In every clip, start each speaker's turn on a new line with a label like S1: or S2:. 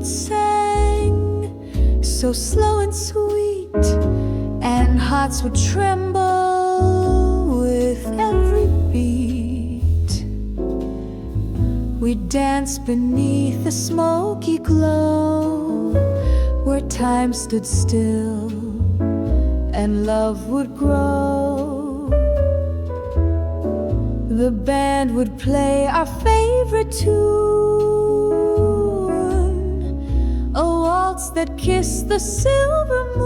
S1: trumpet sang, so slow and sweet, and hearts would tremble with every beat. We'd dance beneath the smoky glow, where time stood still and love would grow. The band would play our favorite tune, a waltz that kissed the silver moon.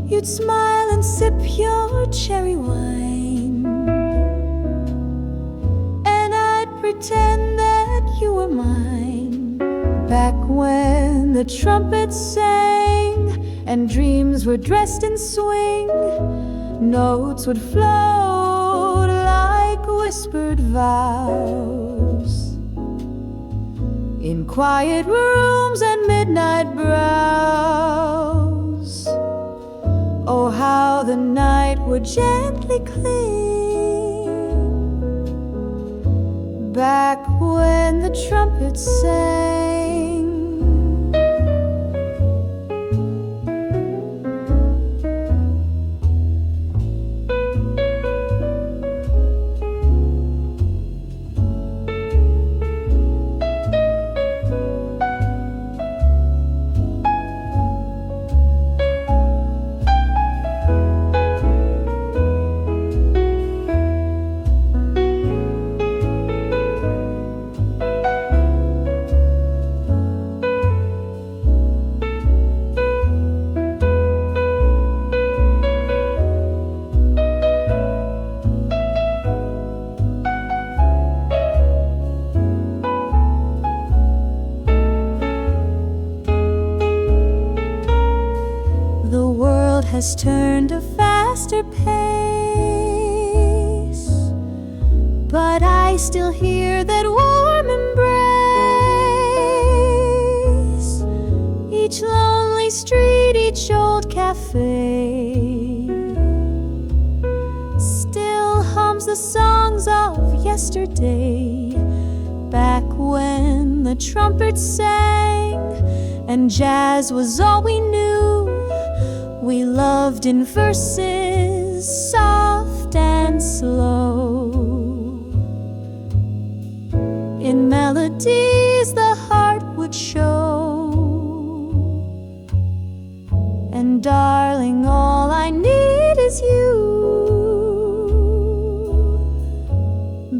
S1: You'd smile and sip your cherry wine, and I'd pretend that you were mine. Back when the trumpet sang and dreams were dressed in swing, notes would float like whispered vows in quiet rooms and midnight brows. Oh, how the night would gently cling back when the trumpet sang. Has turned a faster pace, but I still hear that warm embrace. Each lonely street, each old cafe still hums the songs of yesterday. Back when the trumpet sang and jazz was all we knew, we loved in verses soft and slow, in melodies the heart would show. And darling, all I need is you.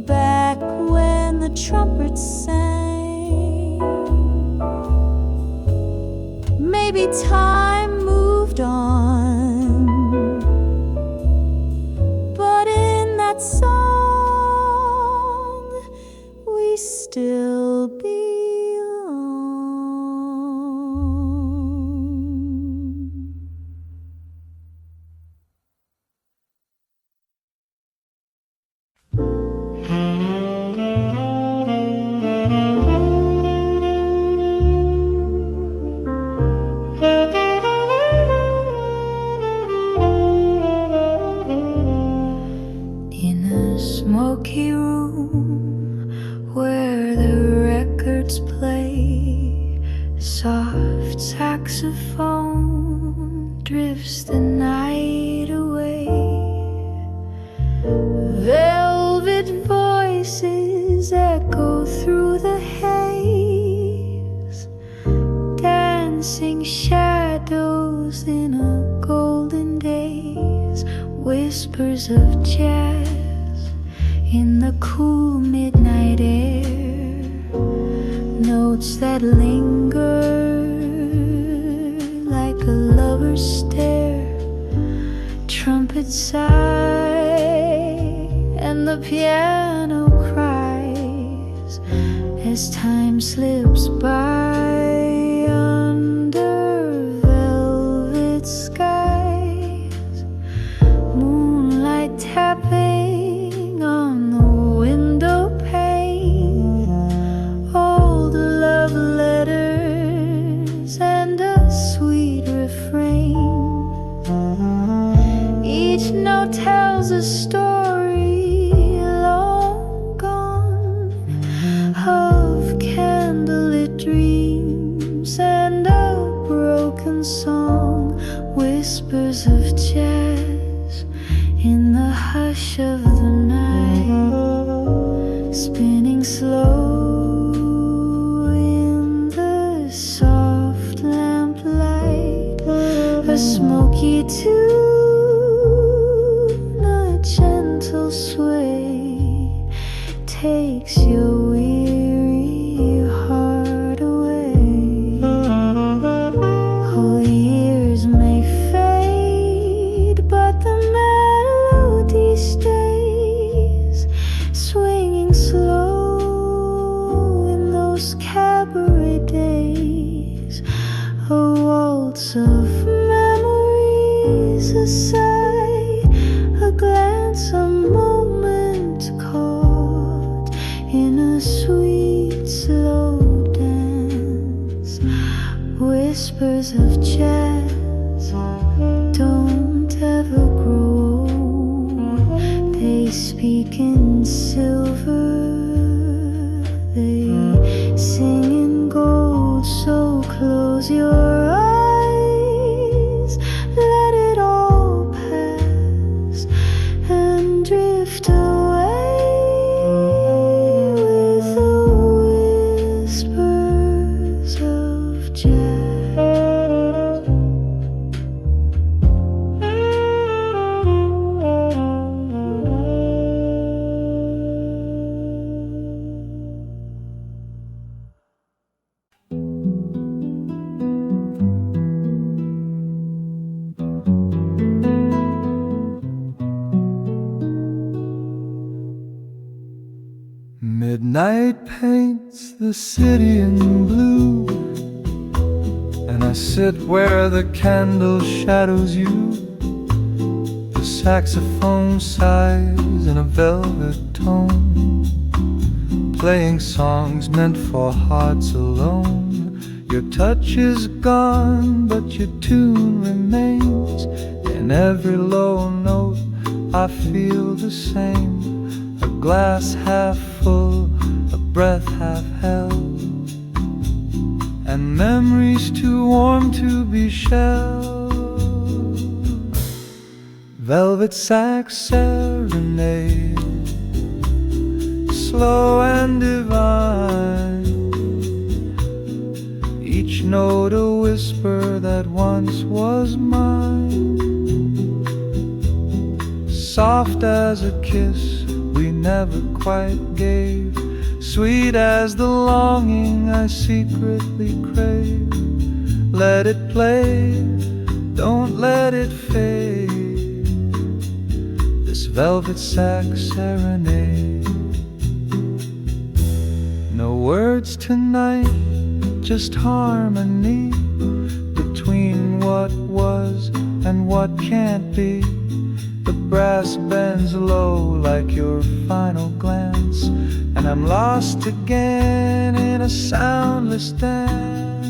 S1: Back when the trumpet sang, maybe time moved on, but in that song we still belong. Smoky room where the records play, soft saxophone drifts the night away. Velvet voices echo through the haze, dancing shadows in a golden daze, whispers of jazz in the cool midnight air, notes that linger like a lover's stare. Trumpets sigh and the piano cries as time slips by under velvet skies. Moonlight tapping on the window pane, old love letters and a sweet refrain. Each note tells a story long gone of tune, a gentle sway takes your weary heart away. Oh, years may fade, but the melody stays, swinging slow in those cabaret days. A waltz of memories, a sigh, a glance, a moment caught in a sweet slow dance. Whispers of jazz don't ever grow, they speak in silver, they sing in gold. So close your eyes, let it all pass, and drift away with the whispers of jazz.
S2: Midnight paints the city in blue, and I sit where the candle shadows you. The saxophone sighs in a velvet tone, playing songs meant for hearts alone. Your touch is gone, but your tune remains. In every low note I feel the same. A glass half full, a breath half held, and memories too warm to be shelled. Velvet sax serenade, slow and divine, each note a whisper that once was mine. Soft as a kiss we never quite gave, sweet as the longing I secretly crave. Let it play, don't let it fade, this velvet sax serenade. No words tonight, just harmony between what was and what can't be. The brass bends low like your final glance, and I'm lost again in a soundless dance.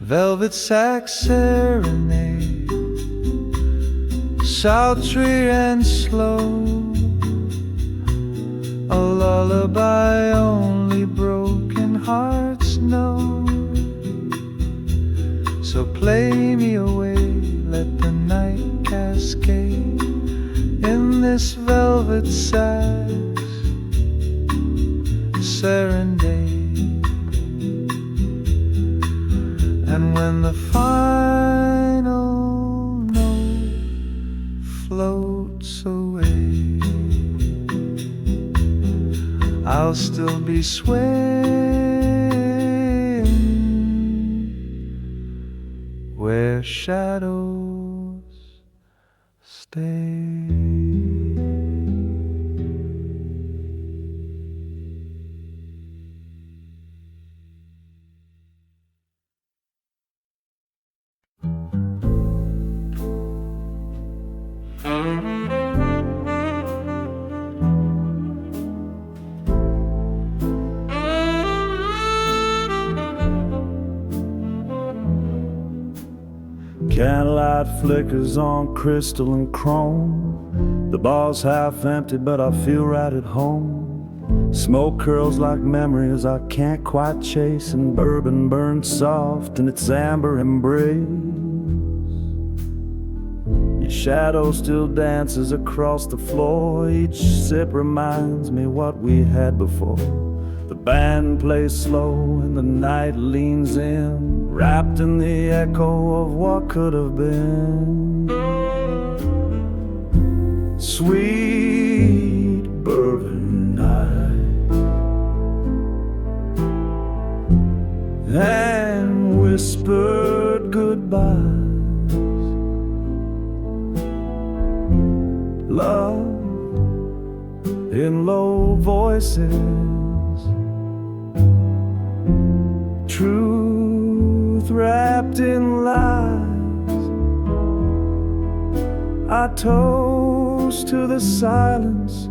S2: Velvet sax serenade, sultry and slow, a lullaby only broken hearts know. So play me away, let the night cascade in this velvet sax serenade. And when the final note floats away, I'll still be swaying where shadows stay.
S3: Candlelight flickers on crystal and chrome. The bar's half empty, but I feel right at home. Smoke curls like memories I can't quite chase, and bourbon burns soft in its amber embrace. Your shadow still dances across the floor. Each sip reminds me what we had before. The band plays slow and the night leans in, wrapped in the echo of what could have been. Sweet bourbon night, and whispered goodbyes. Love in low voices, truth wrapped in lies. I toast to the silence,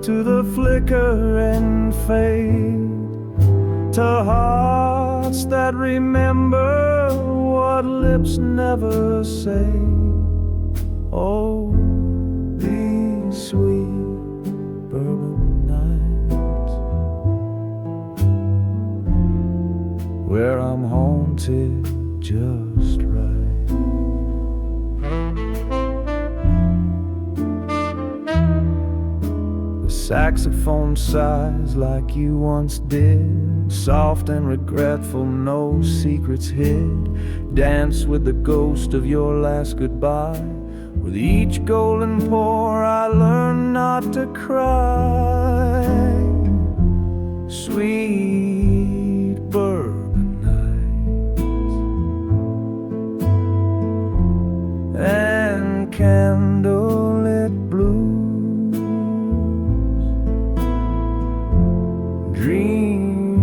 S3: to the flicker and fade, to hearts that remember what lips never say. Oh, these sweet bourbon nights, where I'm haunted just right. The saxophone sighs like you once did, soft and regretful, no secrets hid. Dance with the ghost of your last goodbye. With each golden pour I learn not to cry. Sweet bourbon nights and candlelit blues, dreams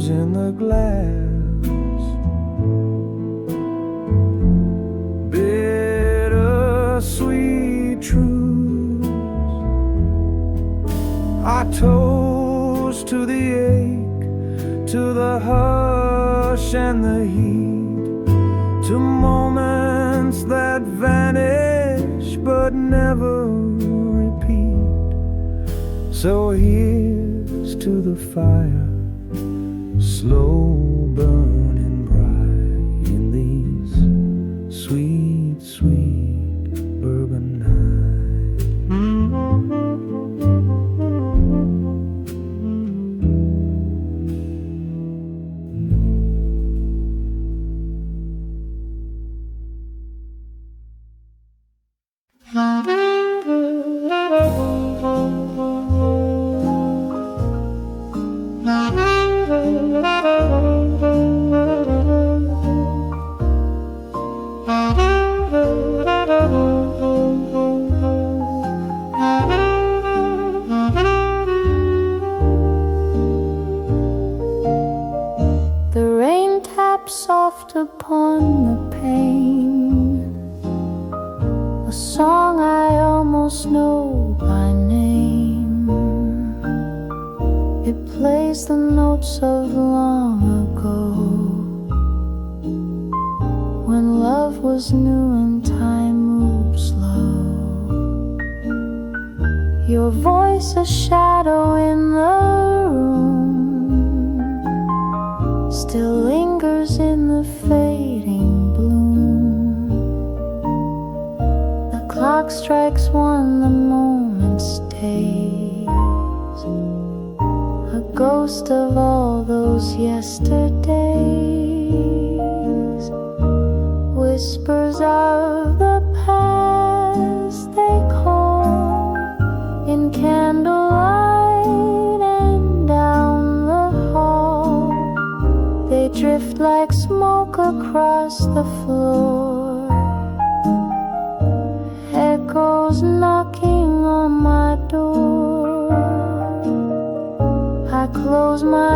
S3: in the glass, sweet truths. I toast to the ache, to the hush and the heat, to moments that vanish but never repeat. So here's to the fire, slow burning bright in these sweet, sweet bourbon nights.
S1: The rain taps soft upon the pane, a song I almost know by name. It plays the notes of long ago, when love was new and time moved slow. Your voice a shadow in the room, still lingers in the fading bloom. The clock strikes one, the moment stays, a ghost of all those yesterdays. Whispers of the past they call, in candlelight and down the hall. They drift like smoke across the floor, echoes knocking on my door. I close my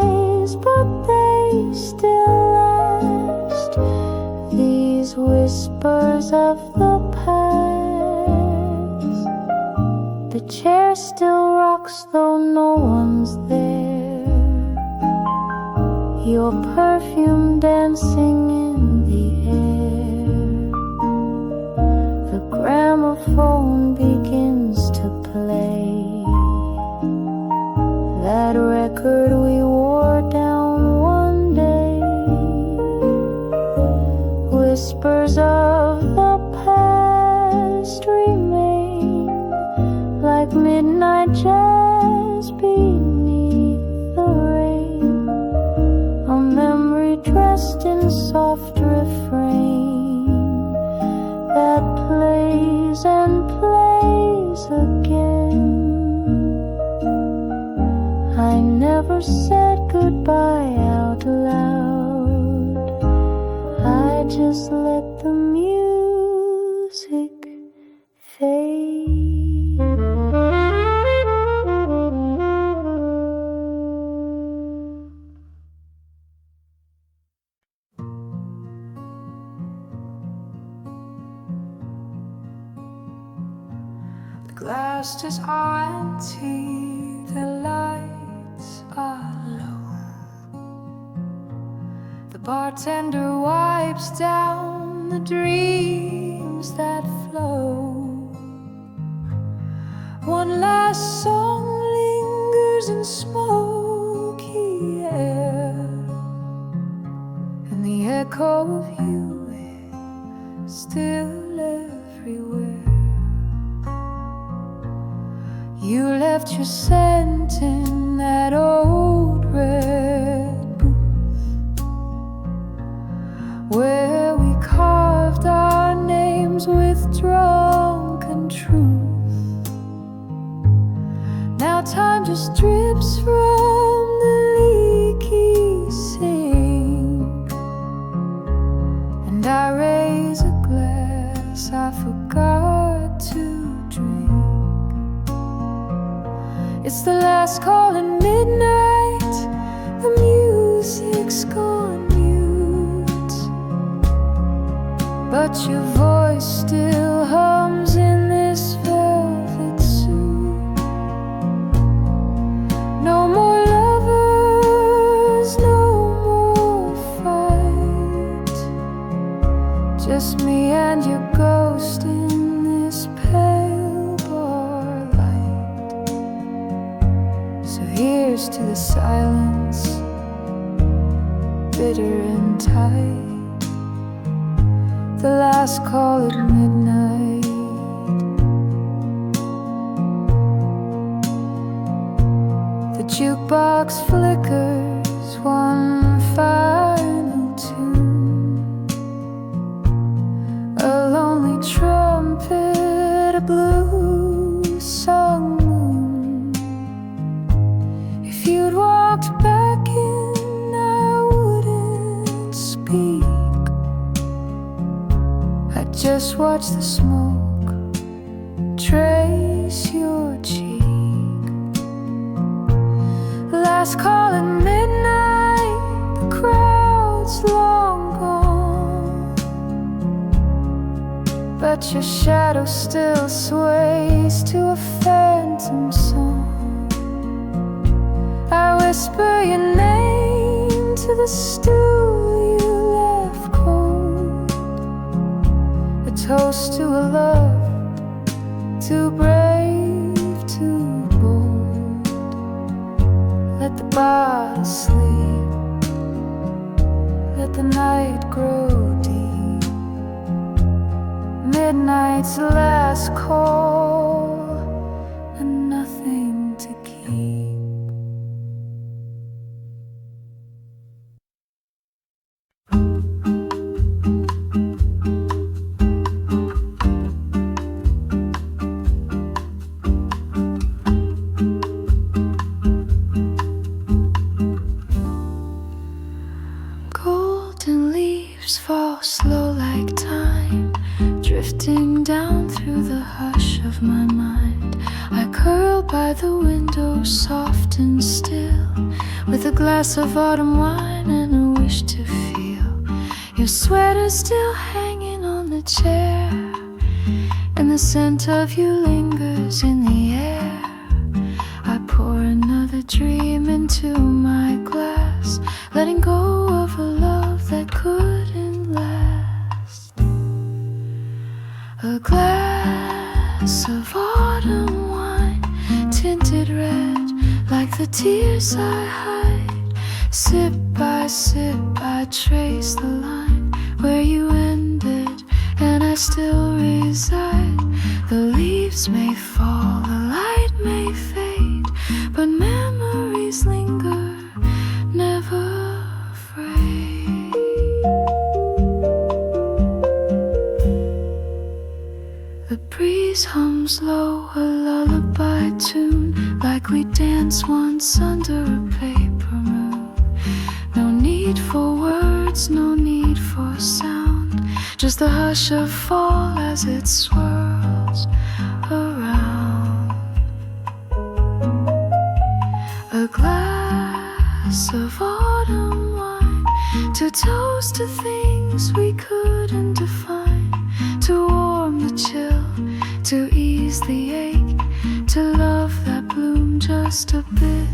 S1: eyes, but they still last, these whispers of the past. The chair still rocks though no one's there, your perfume dancing in the air. The gramophone begins to play that record we wore down one day. Whispers of the past remain like midnight jazz beneath lost in soft refrain that plays and plays again. I never said goodbye out loud. I just let the music fade.
S4: The glass is empty, the lights are low. The bartender wipes down the dreams that flow. One last song lingers in smoky air, and the echo of you is still everywhere. You left your scent in that old red booth, where we carved our names with drunken truth. Now time just drips from the leaky sink, and I raise a glass I forgot to drink. It's the last call at midnight, the music's gone mute, but your voice still hums in this velvet suit. No more lovers, no more fight, just me and your ghost in this pale bar light. So here's to the silence, bitter and tight, the last call at midnight. The jukebox flickers one final tune, a lonely trumpet, a blue sung moon. If you'd walked back in, I wouldn't speak. I'd just watch the smoke trace your cheek. Last call at midnight, the crowd's long gone, but your shadow still sways to a phantom song. I whisper your name to the stool you left cold, a toast to a love too brave, too bold. Let the bottle sleep, let the night grow deep. Midnight's last call and nothing to keep. Golden leaves fall slow like time, drifting down through the hush of my mind. I curl by the window, soft and still, with a glass of autumn wine and a wish to feel your sweater still hanging on the chair, and the scent of you lingers in the air. I pour another dream into my glass, letting go of a love that couldn't last. A glass of autumn wine, tinted red like the tears I hide. Sip by sip I trace the line where you ended and I still reside. The leaves may fall, the light may fade, but memories linger, never afraid. breeze hums low, a lullaby tune, like we danced once under a paper moon. No need for words, no need for sound, just the hush of fall as it swirls around. A glass of autumn wine to toast to things we couldn't define, to warm the chill, to ease the ache, to love that bloomed just a bit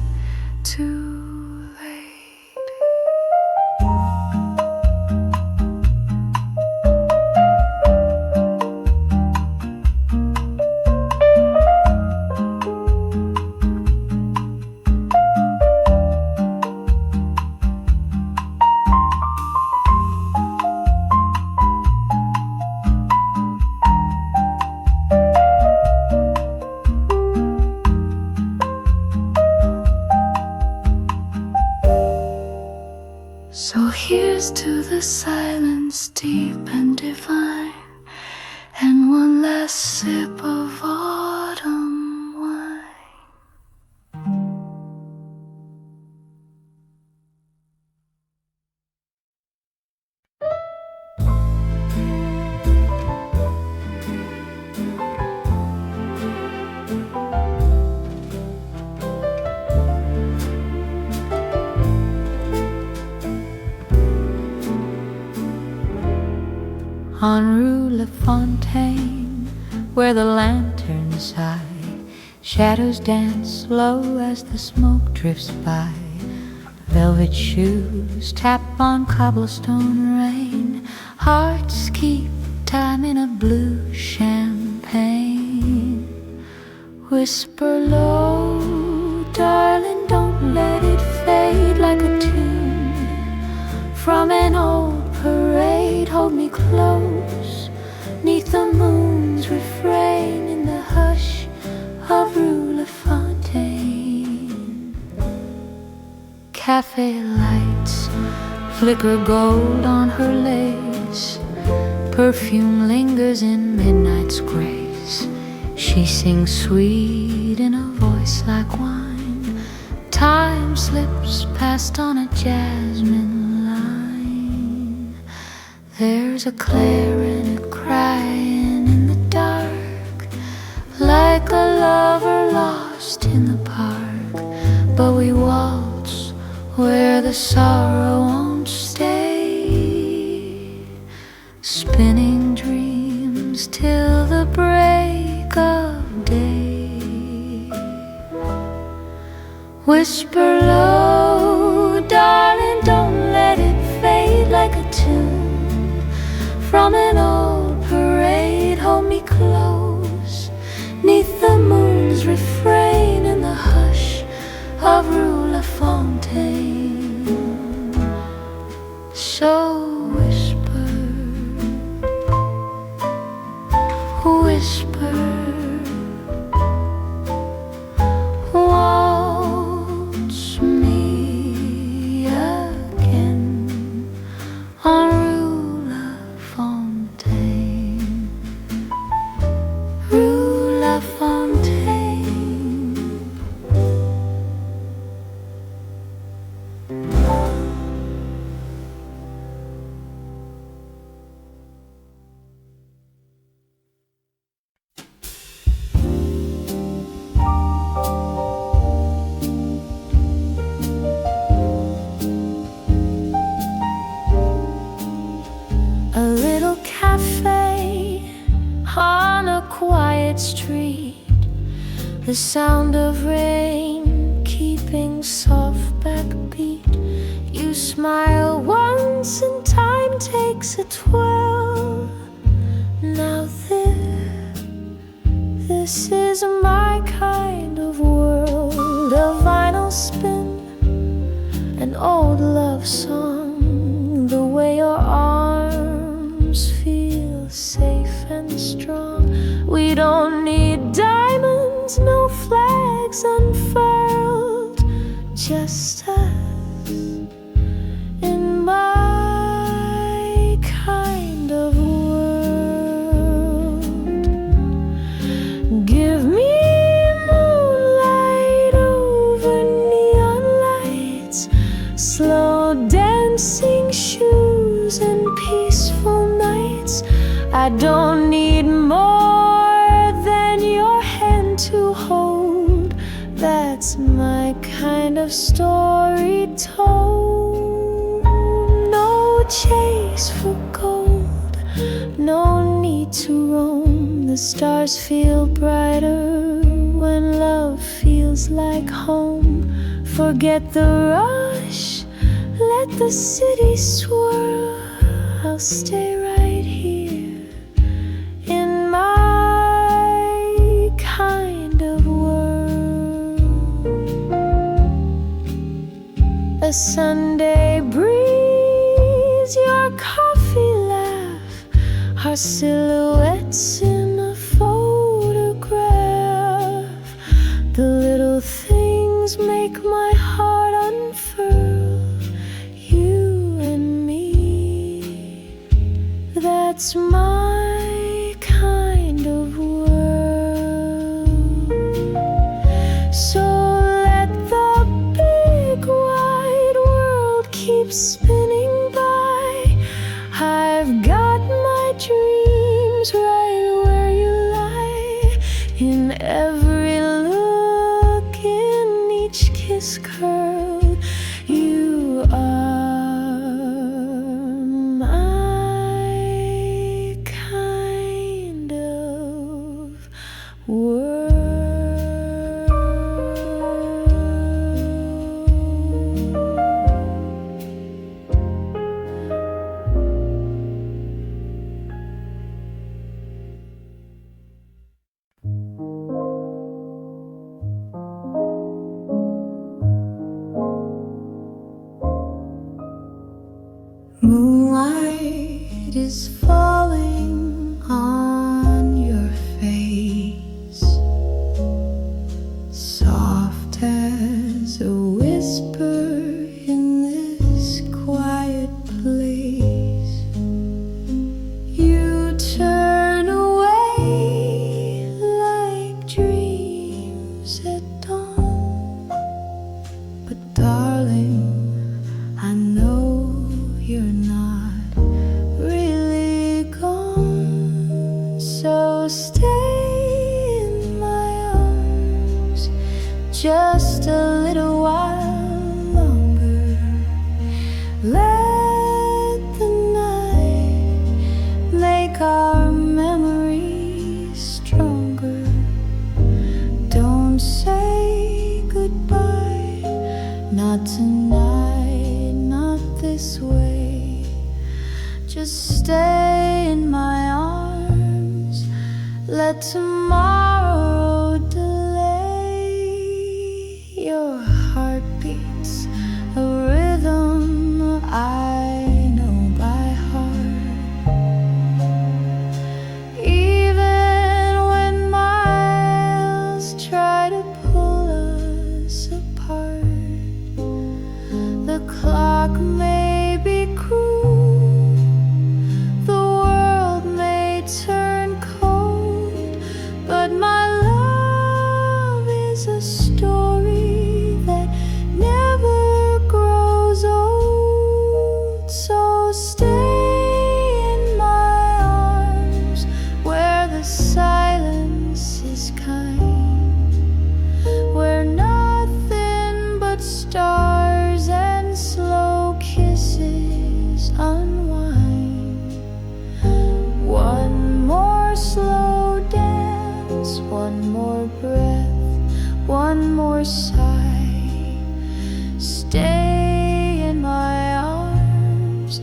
S4: too late. So here's to the silence deep and divine, and one last sip of autumn wine.
S1: On Rue La Fontaine, where the lanterns high, shadows dance low as the smoke drifts by. Velvet shoes tap on cobblestone rain, hearts keep time in a blue champagne. Whisper low, darling, don't let it fade like a tune from an old parade. Hold me close, 'neath the moon's refrain, in the hush of Rue La Fontaine. Cafe lights flicker gold on her lace, perfume lingers in midnight's grace. She sings sweet in a voice like wine, time slips past on a jasmine. There's a clarinet crying in the dark, like a lover lost in the park. But we waltz where the sorrow won't stay, spinning dreams till the break of day. Whisper low, darling, don't let it fade like a tune from an old parade. Hold me close, 'neath the moon's refrain, in the hush of Rue La Fontaine. So whisper, whisper, waltz me again on Rue La Fontaine, Rue La Fontaine. A little cafe on a quiet street, the sound of rain keeping soft backbeat. You smile once and time takes a twirl. Now this is my kind of world. A vinyl spin, an old love song, the way your arms feel safe and strong. We don't need diamonds, no flags unfurled, just us in my kind of world. dancing shoes and peaceful nights. I don't need more than your hand to hold. That's my kind of story told. No chase for gold, no need to roam. The stars feel brighter when love feels like home. Forget the rush, let the city swirl. I'll stay right here in my kind of world. A Sunday breeze, your coffee laugh, our silhouettes in a photograph. The little things make my heart unfurl. You and me, that's my kind of world. So let the big wide world keep spinning by. I've got my dreams right where you lie. In every look, in each kiss curl, you are my kind of world. Moonlight is falling on your face, soft as a whisper in this quiet place. You turn away like dreams at dawn, but darling, I know you're not really gone. So stay in my arms just a little while longer. Let the night make our memories stronger. Don't say goodbye, not tonight, not this way. Just stay in my arms, let tomorrow delay. Your heart beats a rhythm I know by heart. Even when miles try to pull us apart, the clock may be cruel, the world may turn cold, but my love is a story that never grows old. So stay in my arms where the silence is kind, where nothing but stars and slow kisses unwind. One more slow dance, one more breath, one more sigh. Stay in my arms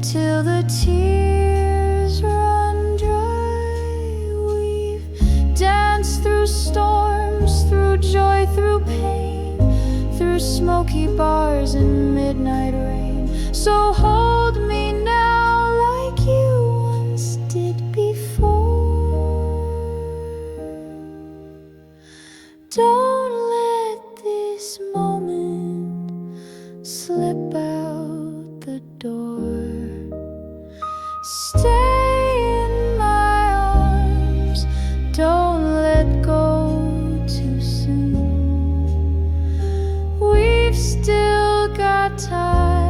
S1: till the tears run dry. We've danced through storms, through joy, through pain, through smoky bars and midnight rain. So hold me now like you once did before. Don't let this moment slip out the door. Stay in my arms, don't let go too soon. We've still got time.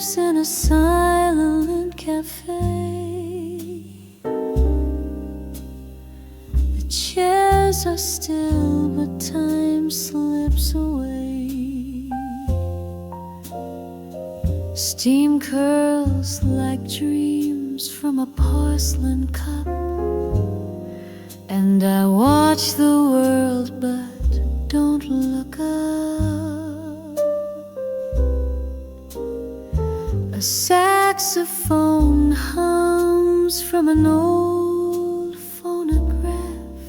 S1: steps in a silent cafe. The chairs are still, but time slips away. Steam curls like dreams from a porcelain cup, and I watch the world but don't look up. A saxophone hums from an old phonograph.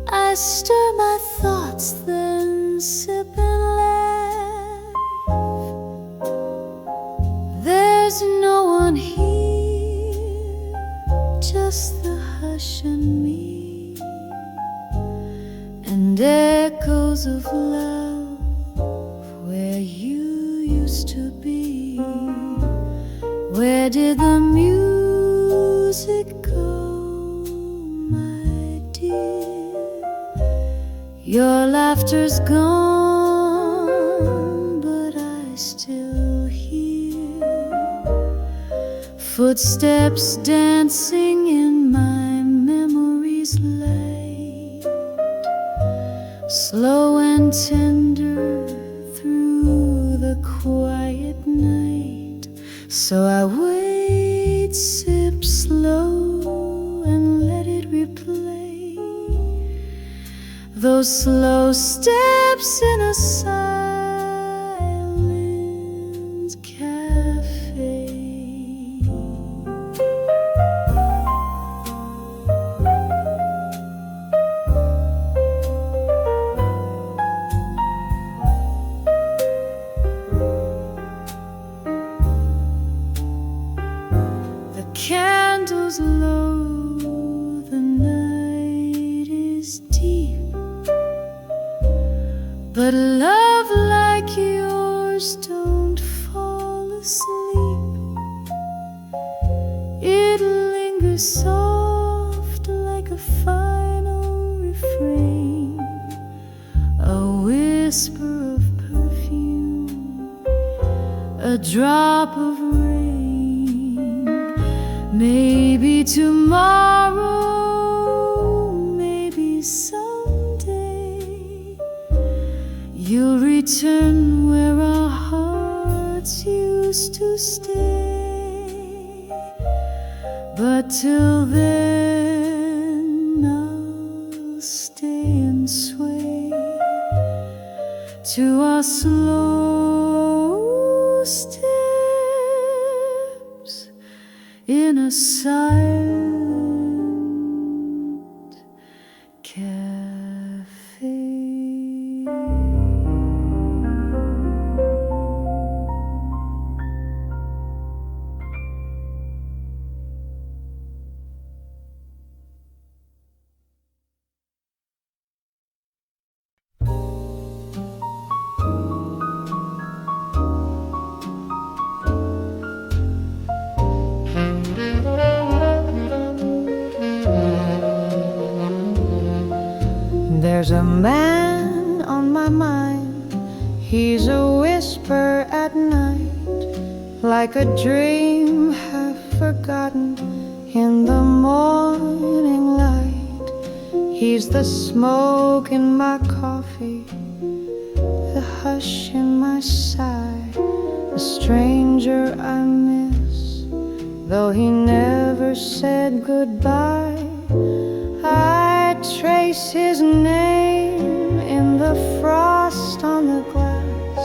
S1: I stir my thoughts, then sip and laugh. There's no one here, just the hush and me, and echoes of love where you used to be. Where did the music go, my dear? Your laughter's gone, but I still hear footsteps dancing in my memory's light, slow and tender through the quiet night. So I wait, sip slow, and let it replay those slow steps in a silent cafe. Candles low, the night is deep, but love like yours don't fall asleep. It lingers soft like a final refrain, a whisper of perfume, a drop of rain. Maybe tomorrow, maybe someday, you'll return where our hearts used to stay. But till then, I'll stay and sway to our slow steps in a silent cafe.
S5: There's a man on my mind, he's a whisper at night, like a dream half forgotten in the morning light. He's the smoke in my coffee, the hush in my sigh, the stranger I miss, though he never said goodbye. I trace his name in the frost on the glass,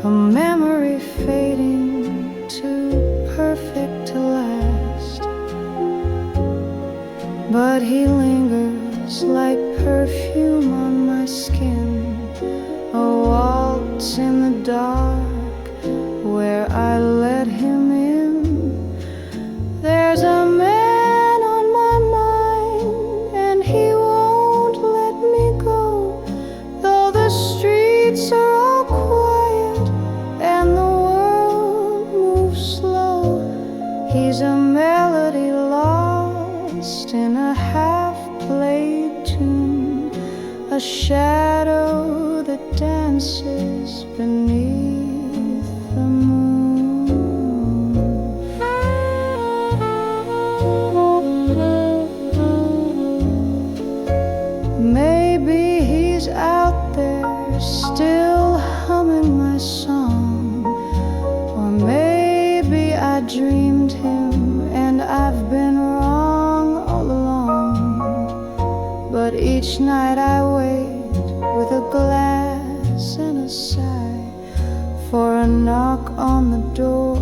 S5: a memory fading too perfect to last. But he lingers like perfume on my skin, a waltz in the dark where I let him in. There's a man a melody lost in a half-played tune, a shadow that dances beneath still humming my song. Or maybe I dreamed him and I've been wrong all along. But each night I wait with a glass and a sigh for a knock on the door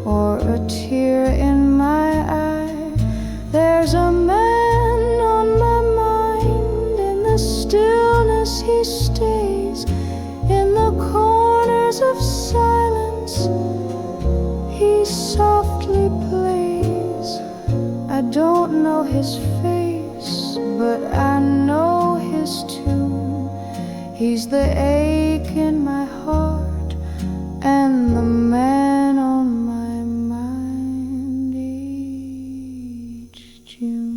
S5: or a tear in my eye. There's a man on my mind. In the stillness he stays, in the corners of silence he softly plays. I don't know his face, but I know his tune. He's the ache in my heart and the man on my mind each June.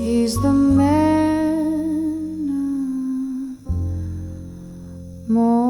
S5: He's the man more.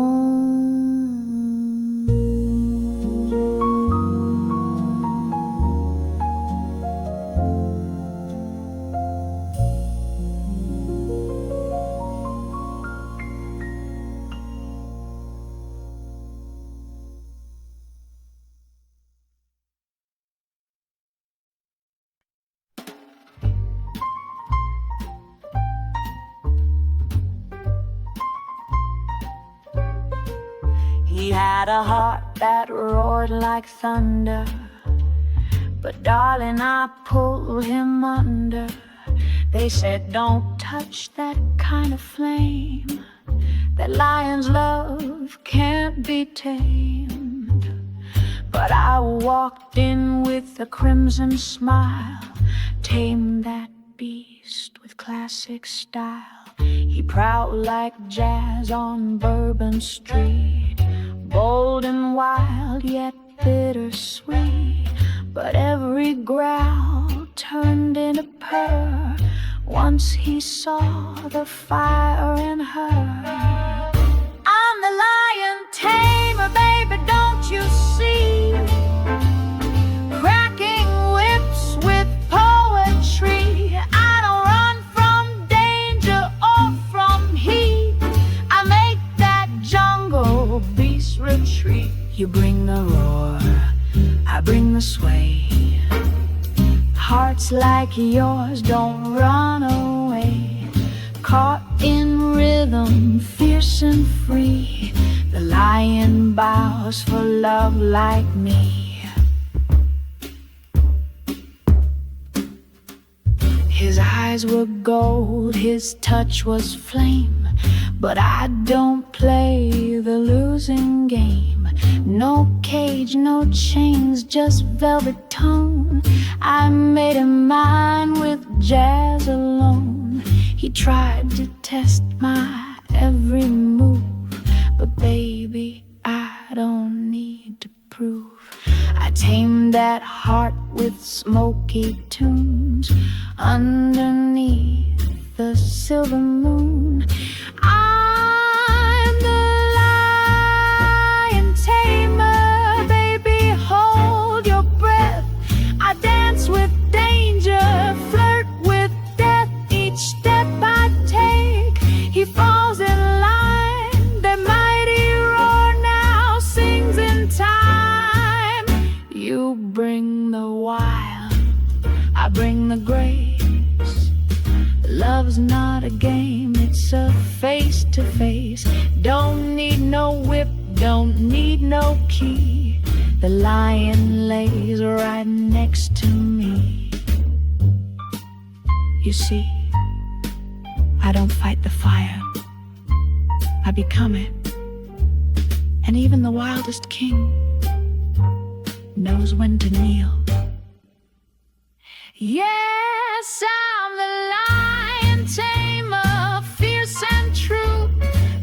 S1: He had a heart that roared like thunder, but darling, I pulled him under. They said don't touch that kind of flame, that lion's love can't be tamed. But I walked in with a crimson smile, tamed that beast with classic style. He prowled like jazz on Bourbon Street, bold and wild, yet bittersweet. But every growl turned into purr once he saw the fire in her. I'm the lion tamer, baby, don't you see? Cracking whips with poetry. I don't run from danger or from heat. I make that jungle beast retreat. You bring the roar, I bring the sway. Hearts like yours don't run away. Caught in rhythm, fierce and free. The lion bows for love like me. His eyes were gold, his touch was flame. But I don't play the losing game. No cage, no chains, just velvet tone. I made him mine with jazz alone. He tried to test my every move, but baby, I don't need to prove. I tamed that heart with smoky tunes underneath the silver moon. I'm the lion tamer, baby, hold your breath. I dance with danger, flirt with death. Each step I take, he falls in line. Their mighty roar now sings in time. You bring the wild, I bring the grace. Love's not a game, it's a face-to-face. Don't need no whip, don't need no key. The lion lays right next to me. You see, I don't fight the fire, I become it. And even the wildest king knows when to kneel. Yes, I'm the lion tamer, fierce and true.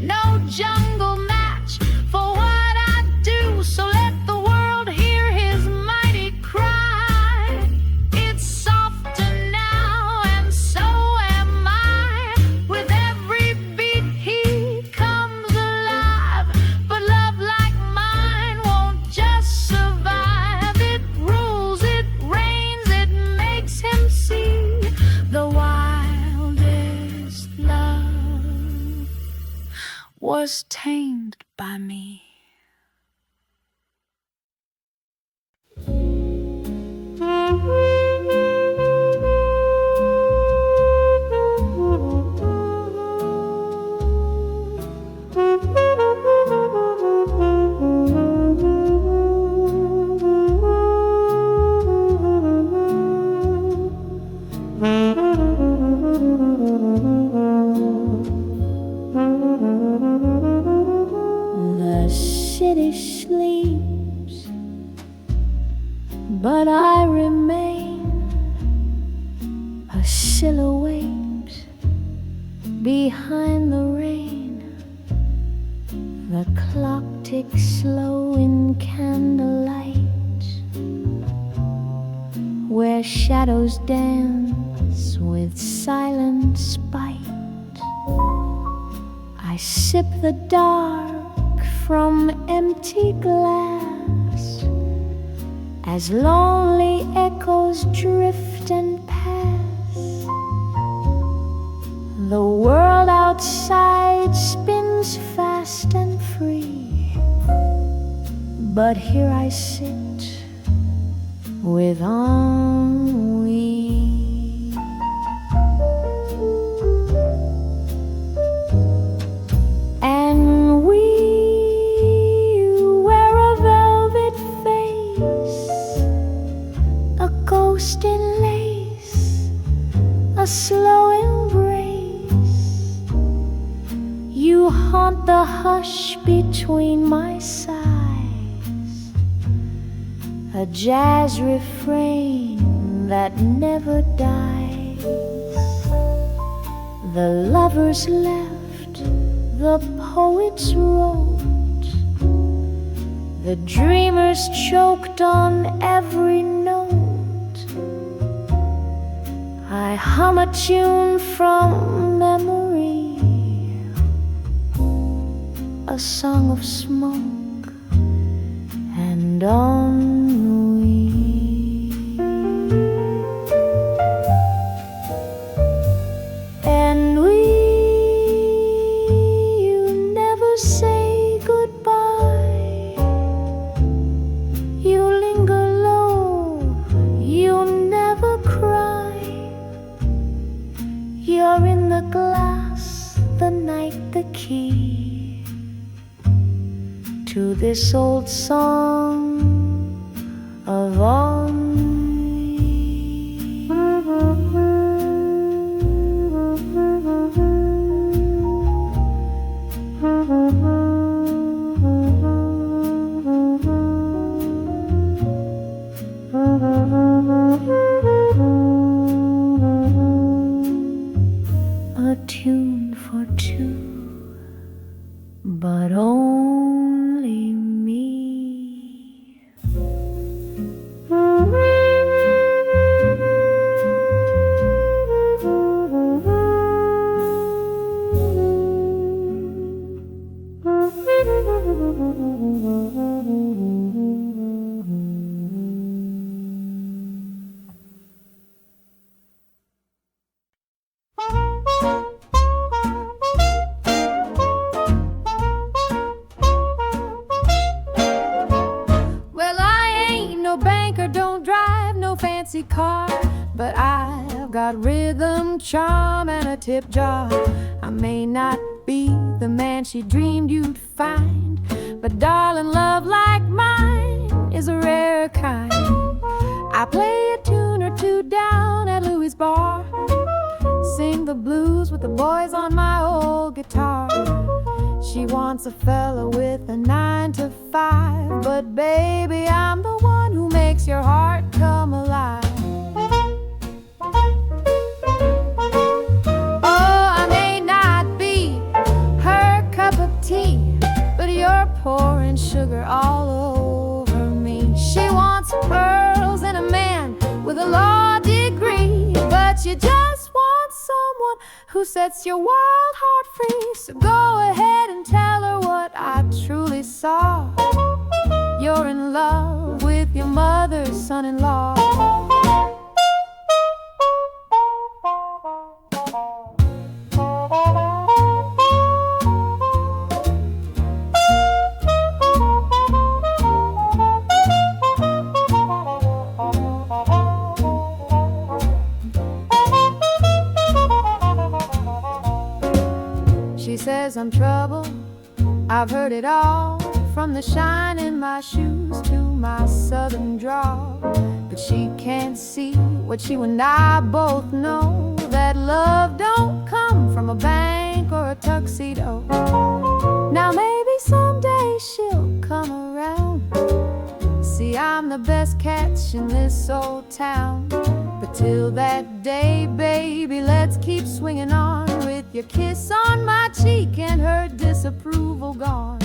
S1: No jungle match for what I do. So let the world hear his mighty cry. It's softer now and so am I. With every beat he comes alive. But love like mine won't just survive. It
S4: was tamed by me.
S1: The city sleeps, but I remain a silhouette behind the rain. The clock ticks slow in candlelight, where shadows dance with silent spite. I sip the dark from empty glass, as lonely echoes drift and pass. The world outside spins fast and free, but here I sit with ennui. And we wear a velvet face, a ghost in lace, a slow embrace. You haunt the hush between my sighs, a jazz refrain that never dies. The lovers left, the poets wrote, the dreamers choked on every note. I hum a tune from memory, a song of smoke and ennui. And you never say goodbye. You linger low, you never cry. You're in the glass, the night, the key to this old song of ennui. A tune for two, but only me. Fancy car, but I've got rhythm, charm, and a tip jar. I may not be the man she dreamed you'd find, but darling, love like mine is a rare kind. I play a tune or two down at Louis' bar, sing the blues with the boys on my old guitar. She wants a fella with a 9 to 5, but baby, I'm the one who makes your heart come alive. Oh, I may not be her cup of tea, but you're pouring sugar all over me. She wants pearls and a man with a law degree, but you just want someone who sets your wild heart free. So go ahead and tell her what I truly saw. You're in love with your mother's son-in-law.
S5: I'm trouble. I've heard it all, from the shine in my shoes to my southern drawl. But she can't see what you and I both know, that love don't come from a bank or a tuxedo. Now maybe someday she'll come around. See, I'm the best catch in this old town. But till that day, baby, let's keep swinging on, with your kiss on my cheek and her disapproval gone.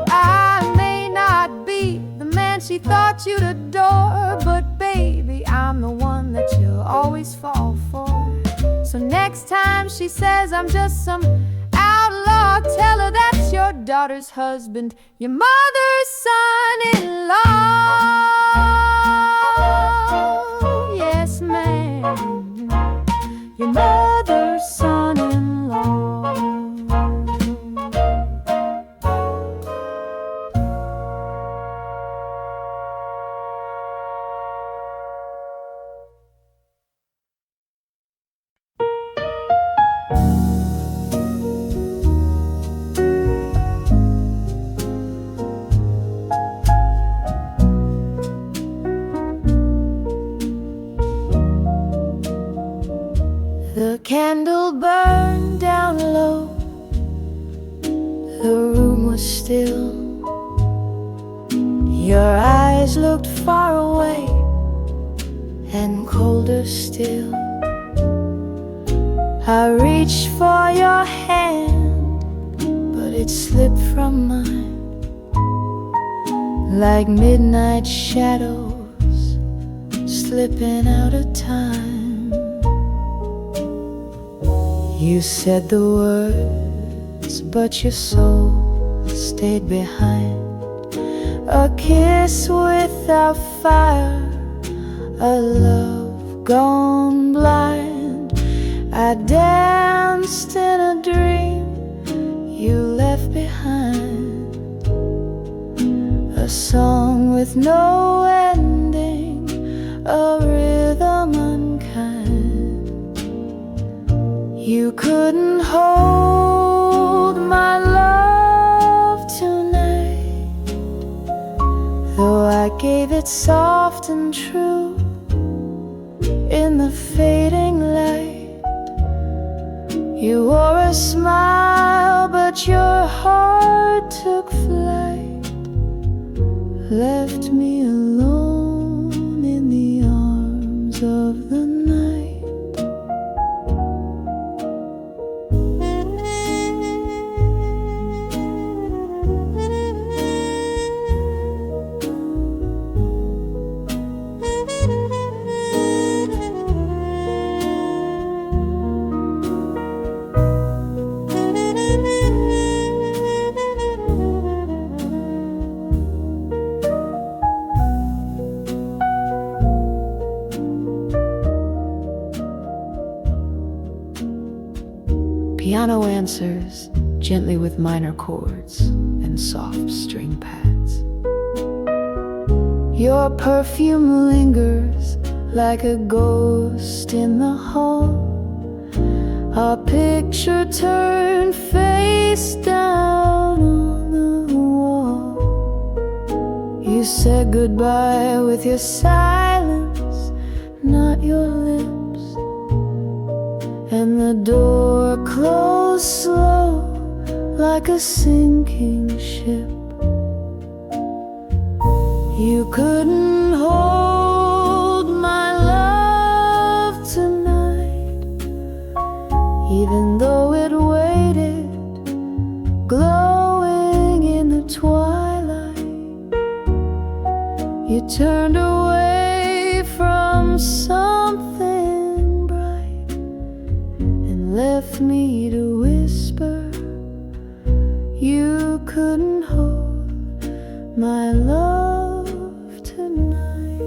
S5: I may not be the man she thought you'd adore, but baby, I'm the one that you'll always fall for. So next time she says I'm just some outlaw, tell her that's your daughter's husband, your mother's son-in-law. Yes, ma'am, your mother's son-in-law. The candle burned down low, the room was still. Your eyes looked far away and colder still. I reached for your hand, but it slipped from mine, like midnight shadows slipping out of time. You said the words, but your soul stayed behind. A kiss without fire, a love gone blind. I danced in a dream you left behind, a song with no ending, a rhythm unkind. You couldn't hold my love tonight, though I gave it soft and true in the fading light. You wore a smile, but your heart took flight, left me alone in the arms of the night. Piano answers gently with minor chords and soft string pads. Your perfume lingers like a ghost in the hall. Our picture turned face down on the wall. You said goodbye with your silence, not your lips. And the door closed slow like a sinking ship. You couldn't hold my love tonight, even though it waited, glowing in the twilight. You turned away from something bright and left me to whisper. You couldn't hold my love tonight.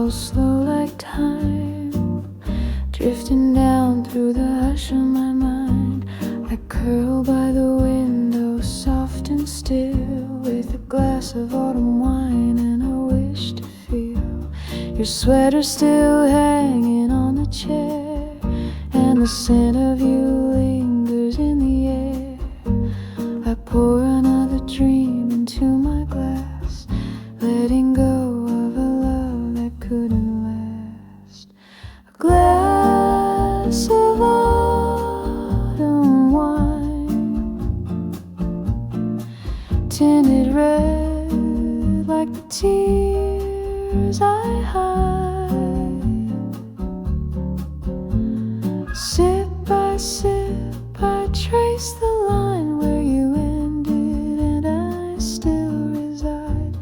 S5: fall slow like time, drifting down through the hush of my mind. I curl by the window, soft and still, with a glass of autumn wine and a wish to feel your sweater still hanging on the chair, and the scent of you lingers in the air. I pour another dream into my glass, letting go of a love that couldn't last. A glass of autumn wine, tinted red like the tears I hide. Sip by sip, I trace the line where you ended, and I still reside.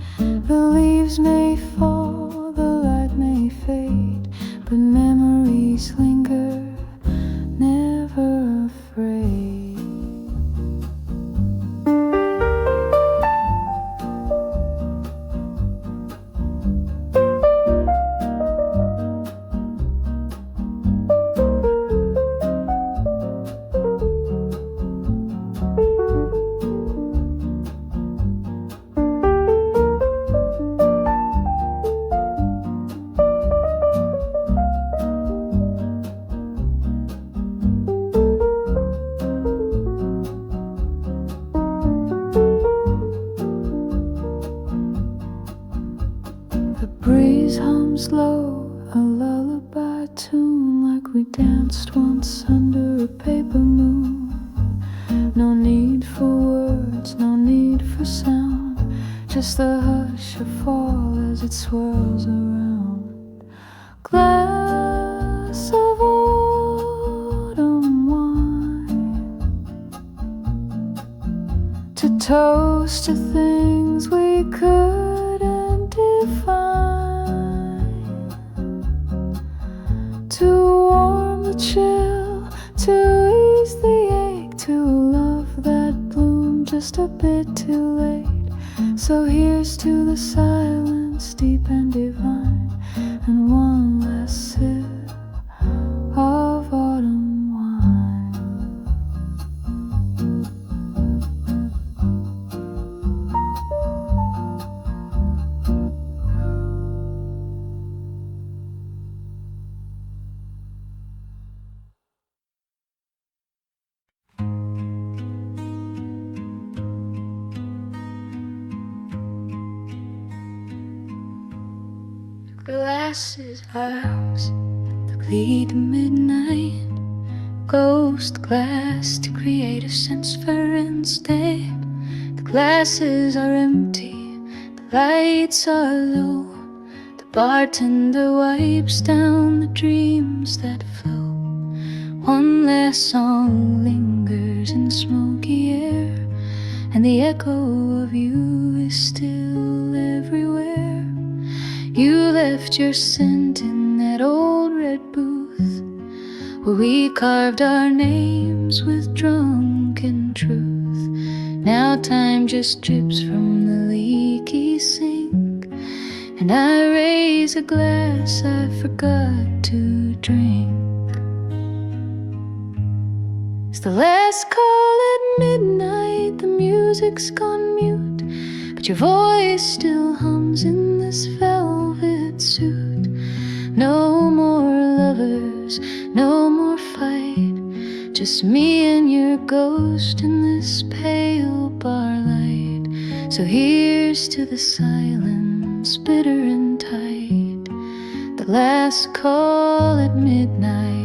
S5: The leaves may fall, the light may fade, but memories linger, never afraid. The breeze hums low, a lullaby tune, like we danced once under a paper moon. No need for words, no need for sound, just the hush of fall as it swirls around. Glass of autumn wine, to toast to things we couldn't define, to warm the chill, to ease the ache, to love that bloomed just a bit too late. So here's to the silence deep and divine, and one last sip of autumn wine. Glasses, arms that lead to midnight, ghost glass to create a sense for instead. The glasses are empty, the lights are low, the bartender wipes down the dreams that flow. One last song lingers in smoky air, and the echo of you is still everywhere. You left your scent in that old red booth, where we carved our names with drunken truth. Now time just drips from the leaky sink, and I raise a glass I forgot to drink. It's the last call at midnight, the music's gone mute, but your voice still hums in this velvet suit. No more lovers, no more fight, just me and your ghost in this pale bar light. So here's to the silence, bitter and tight, the last call at midnight.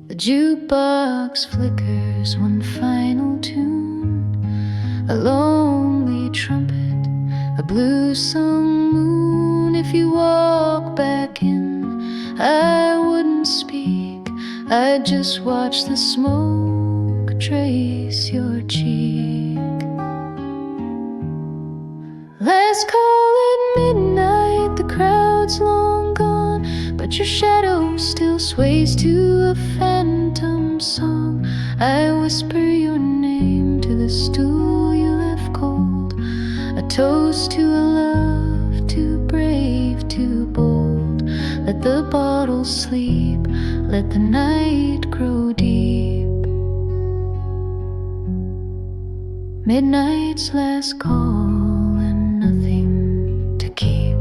S5: The jukebox flickers one final tune, a lonely trumpet, a blue-sung moon. If you walk back in, I wouldn't speak, I'd just watch the smoke trace your cheek. Last call at midnight, the crowd's long gone, but your shadow still sways to a phantom song. I whisper your name to the stool you left cold,
S4: A toast to a love too brave, too bold. Let the bottle sleep, let the night grow deep. Midnight's last call and nothing to keep.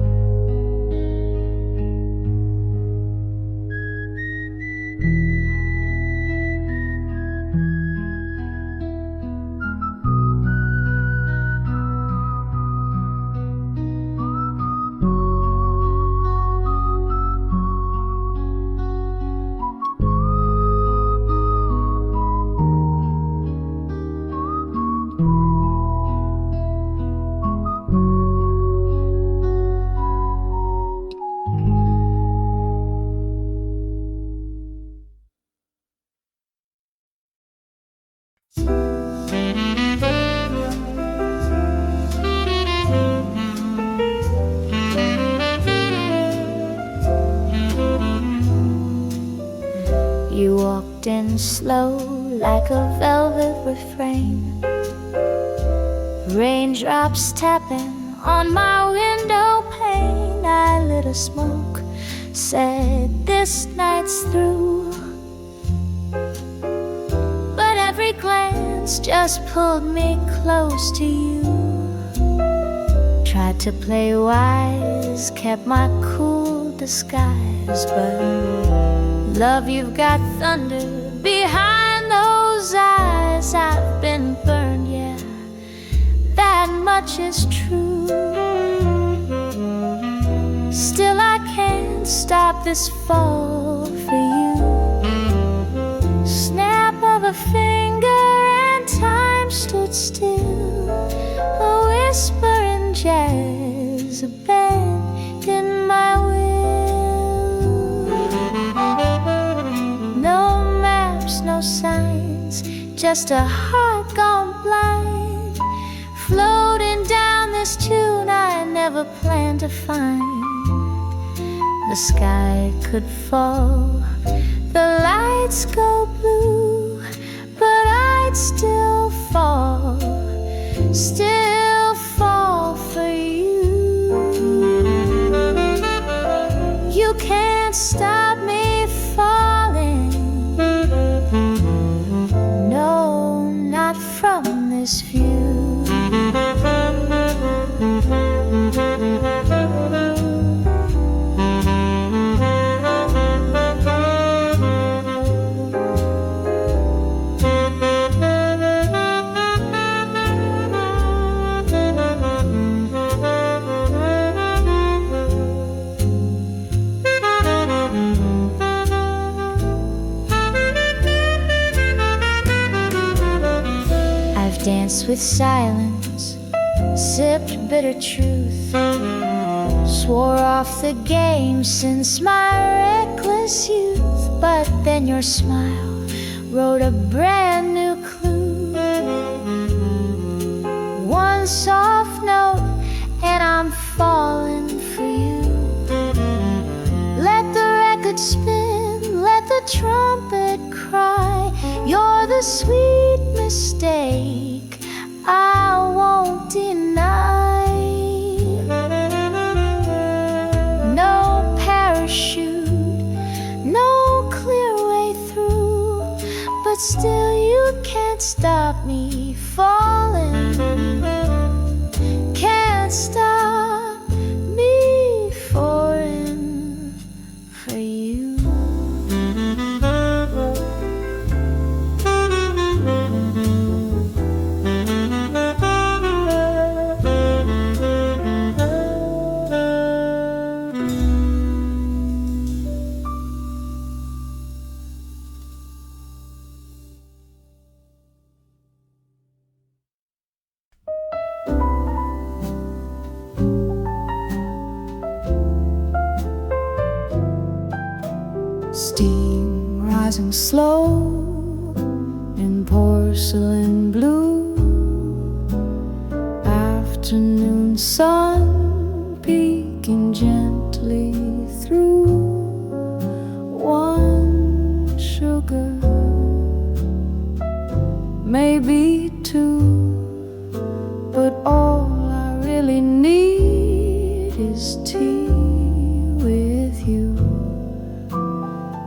S1: You walked in slow like a velvet refrain, raindrops tapping on my window pane. I lit a smoke, said this night's through, but every glance just pulled me close to you. Tried to play wise, kept my cool disguise, but love, you've got thunder behind those eyes. I've been burned, yeah, that much is true. Still I can't stop this fall for you. Snap of a finger and time stood still. A whisper in jazz, a bend in my will. No maps, no signs, just a heart gone blind, floating down this tune I never planned to find. The sky could fall, the lights go blue, but I'd still fall for you. You can't stop me falling, no, not from this view. Danced with silence, sipped bitter truth, swore off the game since my reckless youth. But then your smile wrote a brand new clue. One soft note and I'm falling for you. Let the record spin, let the trumpet cry. You're the sweet mistake I won't deny. No parachute, no clear way through, but still you can't stop me falling. Can't stop me falling for you. Steam rising slow in porcelain blue. Afternoon sun peeking gently through. One sugar, maybe two, but all I really
S5: really need is tea with you.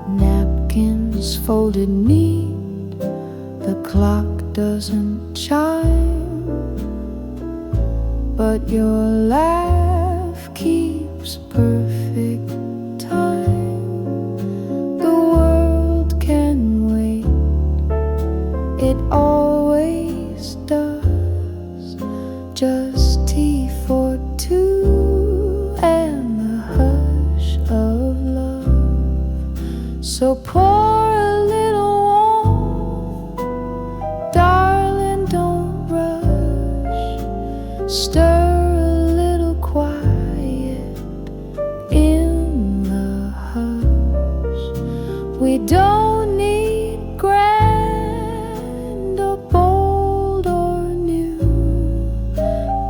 S5: Napkins folded neat, the clock doesn't chime, but your laugh keeps perfect time. The world can wait, it always does. Just tea for two and the hush of love. So pour a little warm, darling, don't rush. Stir a little quiet in the hush. We don't need grand or bold or new,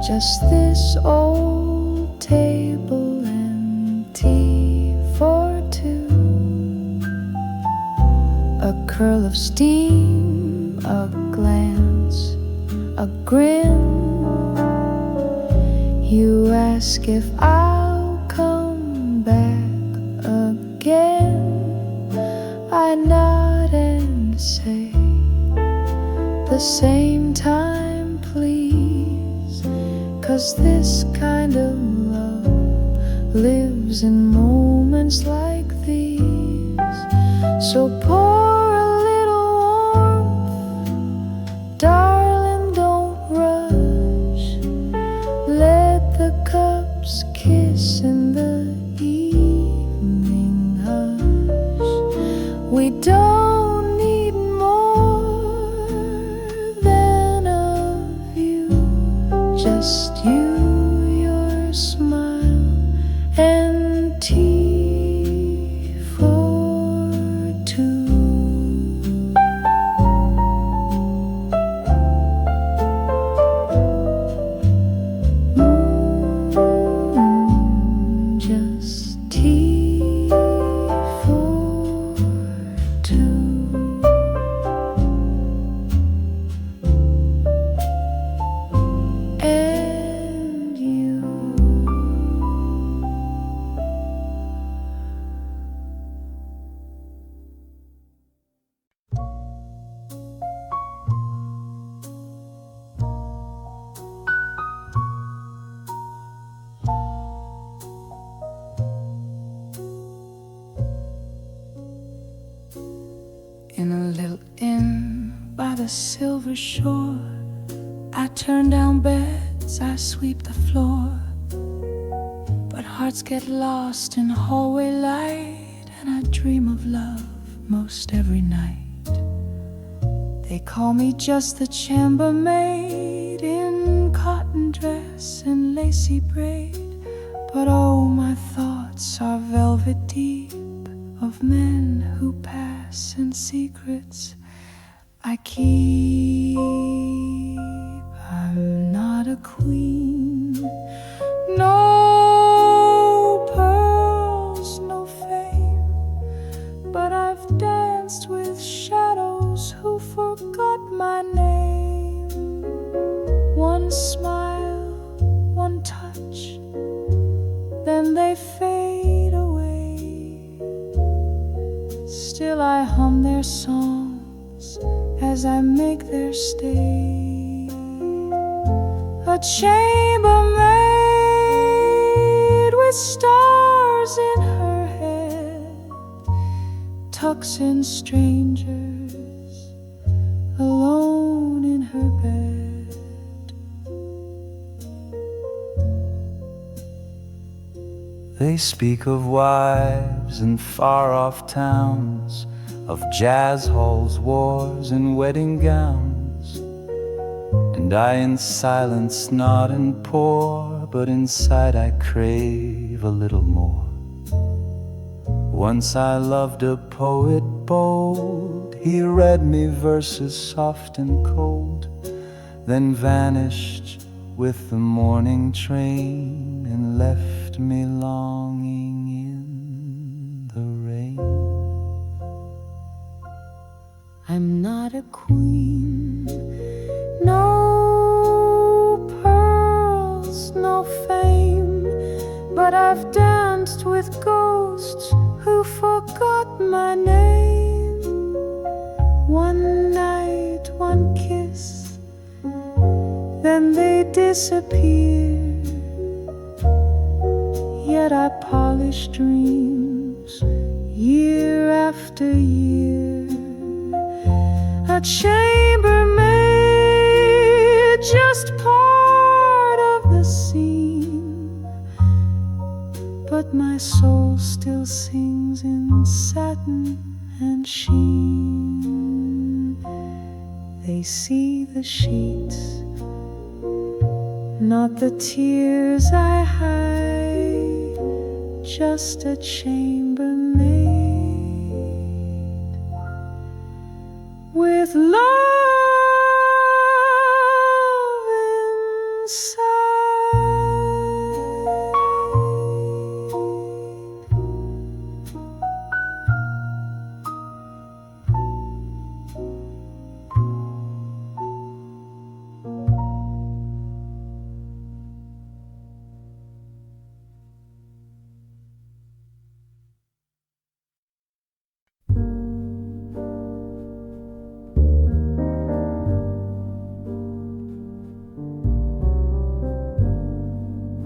S5: just this old table and tea for two. A curl of steam, a glance, a grin. You ask if I'll come back again. I nod and say, the same time, please. 'Cause this kind of love lives in moments like these. So pour a little warmth, darling, don't rush. Let the cups kiss in the evening hush. We don't need more than a view, just you, your smile, and tea for two. Just tea for two. And you. In a little inn by the silver shore, I turn down beds, I sweep the floor. But hearts get lost in hallway light, and I dream of love most every night. They call me just the chambermaid in cotton dress and lacy braid. But oh, my thoughts are velvet deep of men who pass and secrets I keep. I'm not a queen, no pearls, no fame, but I've danced with shadows who forgot my name. One smile, one touch, then they fade away. Still I hum their songs as I make their stay. A chambermaid with stars in her head tucks in strangers alone in her bed.
S2: They speak of wives in far-off towns, of jazz halls, wars, and wedding gowns. And I in silence nod and pour, but inside I crave a little more. Once I loved a poet bold, he read me verses soft and cold, then vanished with the morning train and left me longing in the rain.
S5: I'm not a queen, no pearls, no no fame, but I've danced with ghosts who forgot my name. One night, one kiss, then they disappear. Yet I polish dreams year after year. A chambermaid, just part of the scene, but my soul still sings in satin and sheen. They see the sheets, not the tears I hide, just a chambermaid with love inside.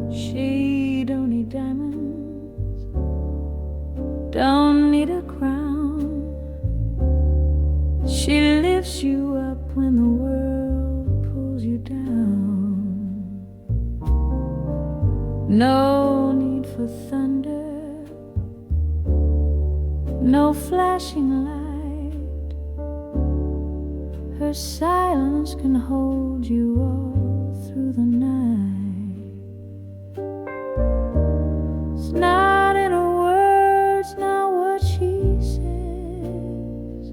S5: She don't need diamonds, don't need a crown. She lifts you up when the world pulls you down. No need for thunder, no flashing light. Her silence can hold you all through the night. It's not in her words, not what she says,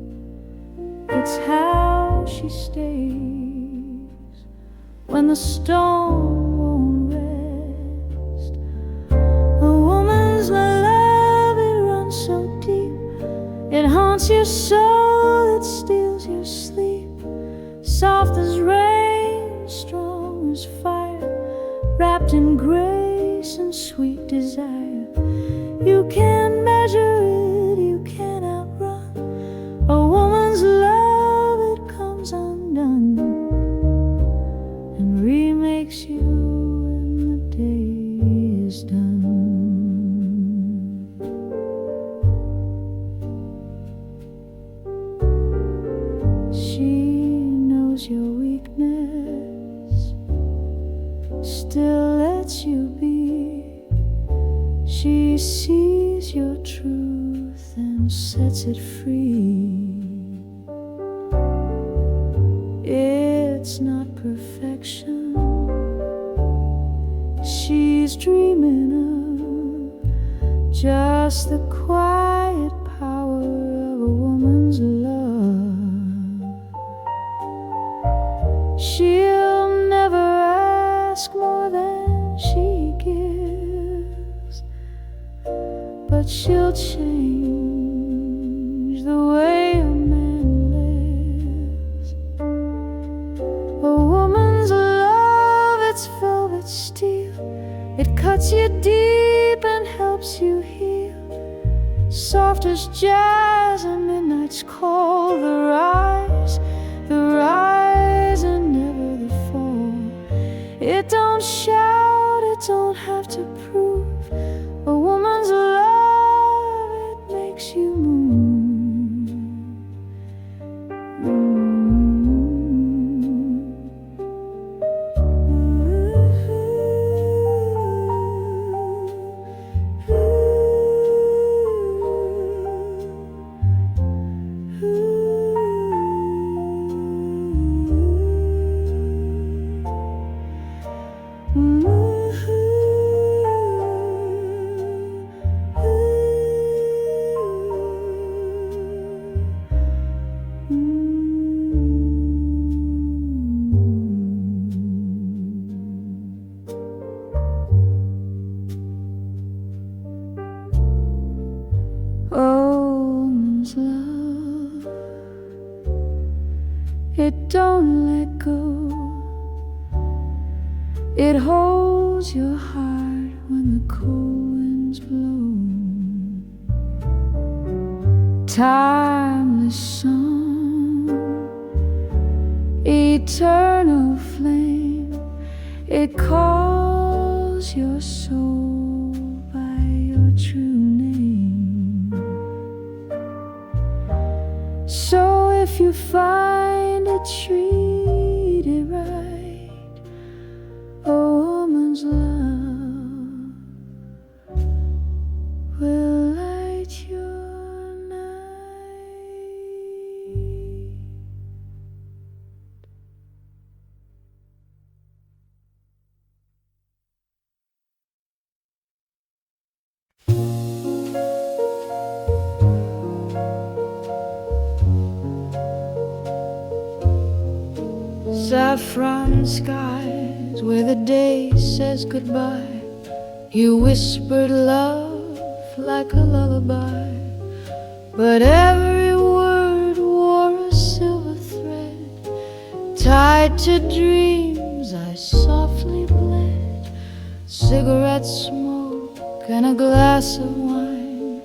S5: it's how she stays when the storm won't rest. A woman's love, it runs so deep, it haunts your soul, it steals your sleep. Soft as rain, strong as fire, wrapped in grace and sweet desire. You can't measure it, you can't outrun a woman's love. It comes undone and remakes you when the day is done. She knows your weakness, still lets you be. She sees your truth and sets it free. It's not perfection she's dreaming of, just the quiet power of a woman's love. She'll never ask more than she gives, but she'll change the way a man lives. A woman's love, it's velvet steel, it cuts you deep and helps you heal. Soft as jazz, a midnight's call, the rise and never the fall. It don't shout, it don't have to prove. A woman's love, it makes you move. Woman's love, it don't let go, it holds warms your heart when the cold winds blow. Timeless song, eternal flame, it calls your soul by your true name. So if you find it, treat it right. A woman's love will light your night. Saffron skies where the day says goodbye. You whispered love like a lullaby, but every word wore a silver thread. Tied to dreams I softly bled. Cigarette smoke and a glass of wine.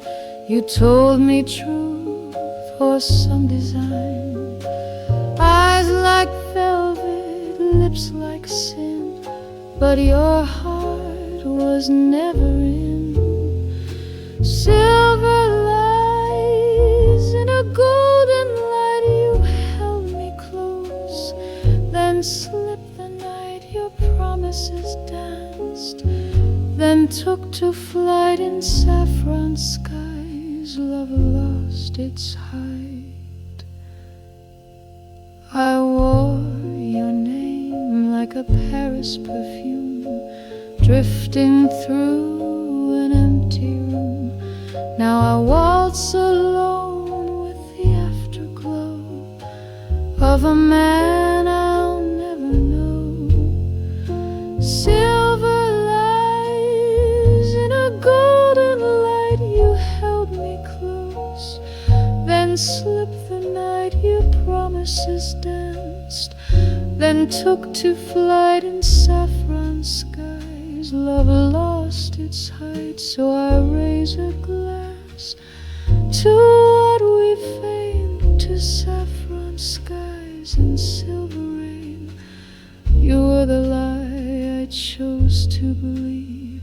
S5: You told me truth or some design. Eyes like velvet, lips like sin, but your heart was never in. Silver lies in a golden light. You held me close, then slipped the night. Your promises danced, then took to flight in saffron skies. Love lost its height. I wore your name like a Paris perfume, drifting through an empty room. Now I waltz alone with the afterglow of a man I'll never know. Silver lies in a golden light. You held me close, then slipped the night. Your promises danced, then took to flight in saffron skies. Love lost its height, so I raise a glass to what we feigned, to saffron skies and silver rain. You were the lie I chose to believe,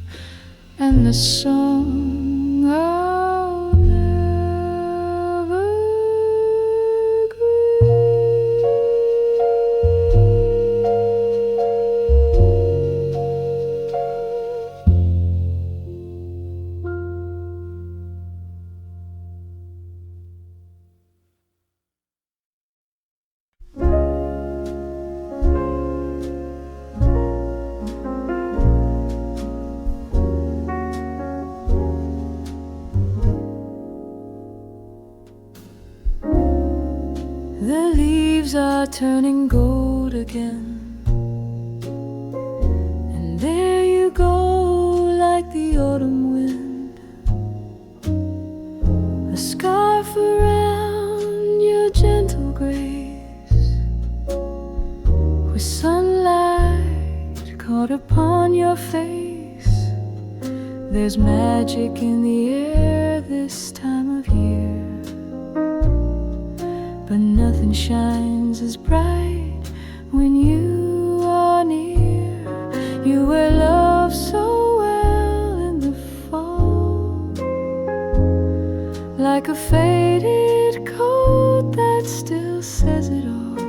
S5: and the song I'll never The leaves are turning gold again, and there you go like the autumn wind. A scarf around your gentle grace, with sunlight caught upon your face. There's magic in the air this time of year, but nothing shines as bright when you are near. You wear love so well in the fall, like a faded coat that still says it all.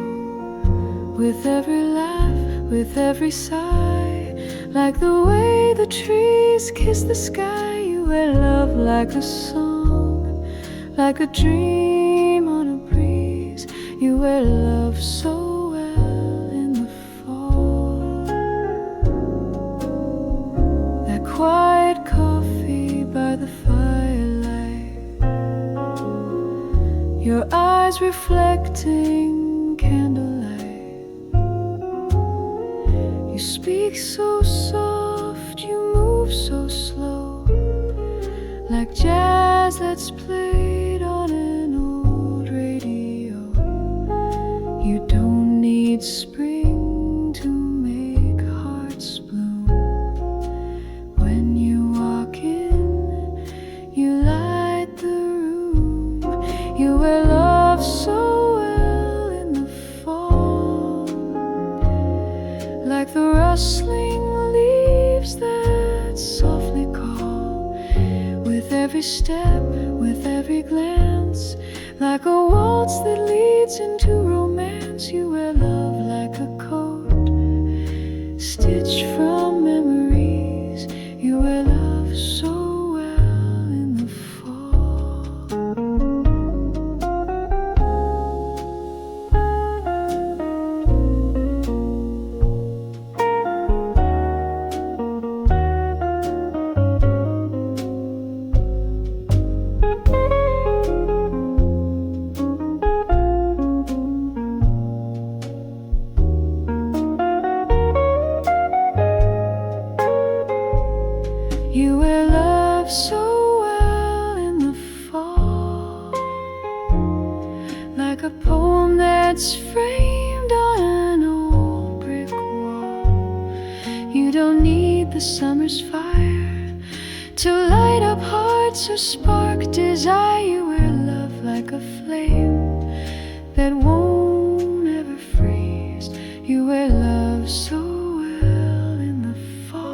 S5: With every laugh, with every sigh, like the way the trees kiss the sky. You wear love like a song, like a dream on a breeze. You wear love so well in the fall. That quiet coffee by the firelight, your eyes reflecting candlelight. You speak so soft, you move so slow, like jazz that's played on an old radio. You don't need spring to make hearts bloom. every step, with every glance, like a waltz that leads into romance. You wear love like a coat, stitched from memories. You wear love so well in the fall. You wear love so well in the fall, like a poem that's framed on an old brick wall. You don't need the summer's fire to light up hearts or spark desire. You wear love like a flame that won't ever freeze. You wear love so well in the fall.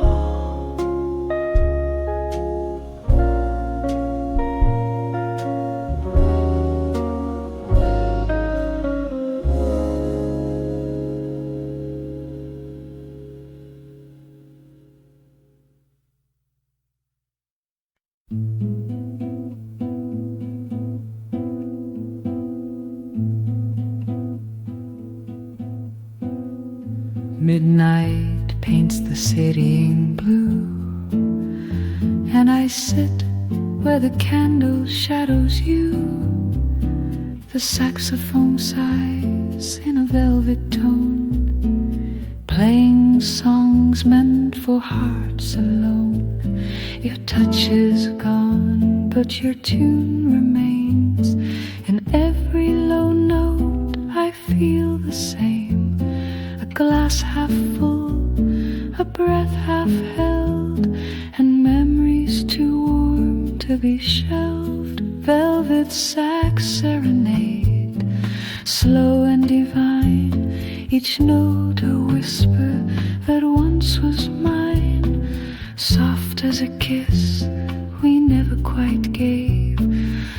S1: Midnight paints the city in blue, and I sit where the candle shadows you. The saxophone sighs in a velvet tone, playing songs meant for hearts alone. Your touch is gone, but your tune remains. In every low note I feel the same. A glass half full, a breath half held, and memories too warm to be shelved. Velvet sax serenade, slow and divine, each note a whisper that once was mine. Soft as a kiss we never quite gave,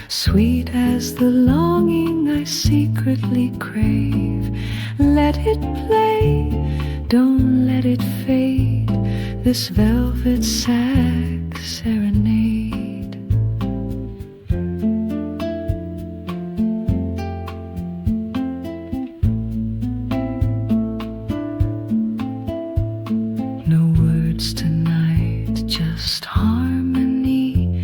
S1: sweet as the longing I secretly crave. Let it play, don't let it fade, this velvet sax serenade. No words tonight, just harmony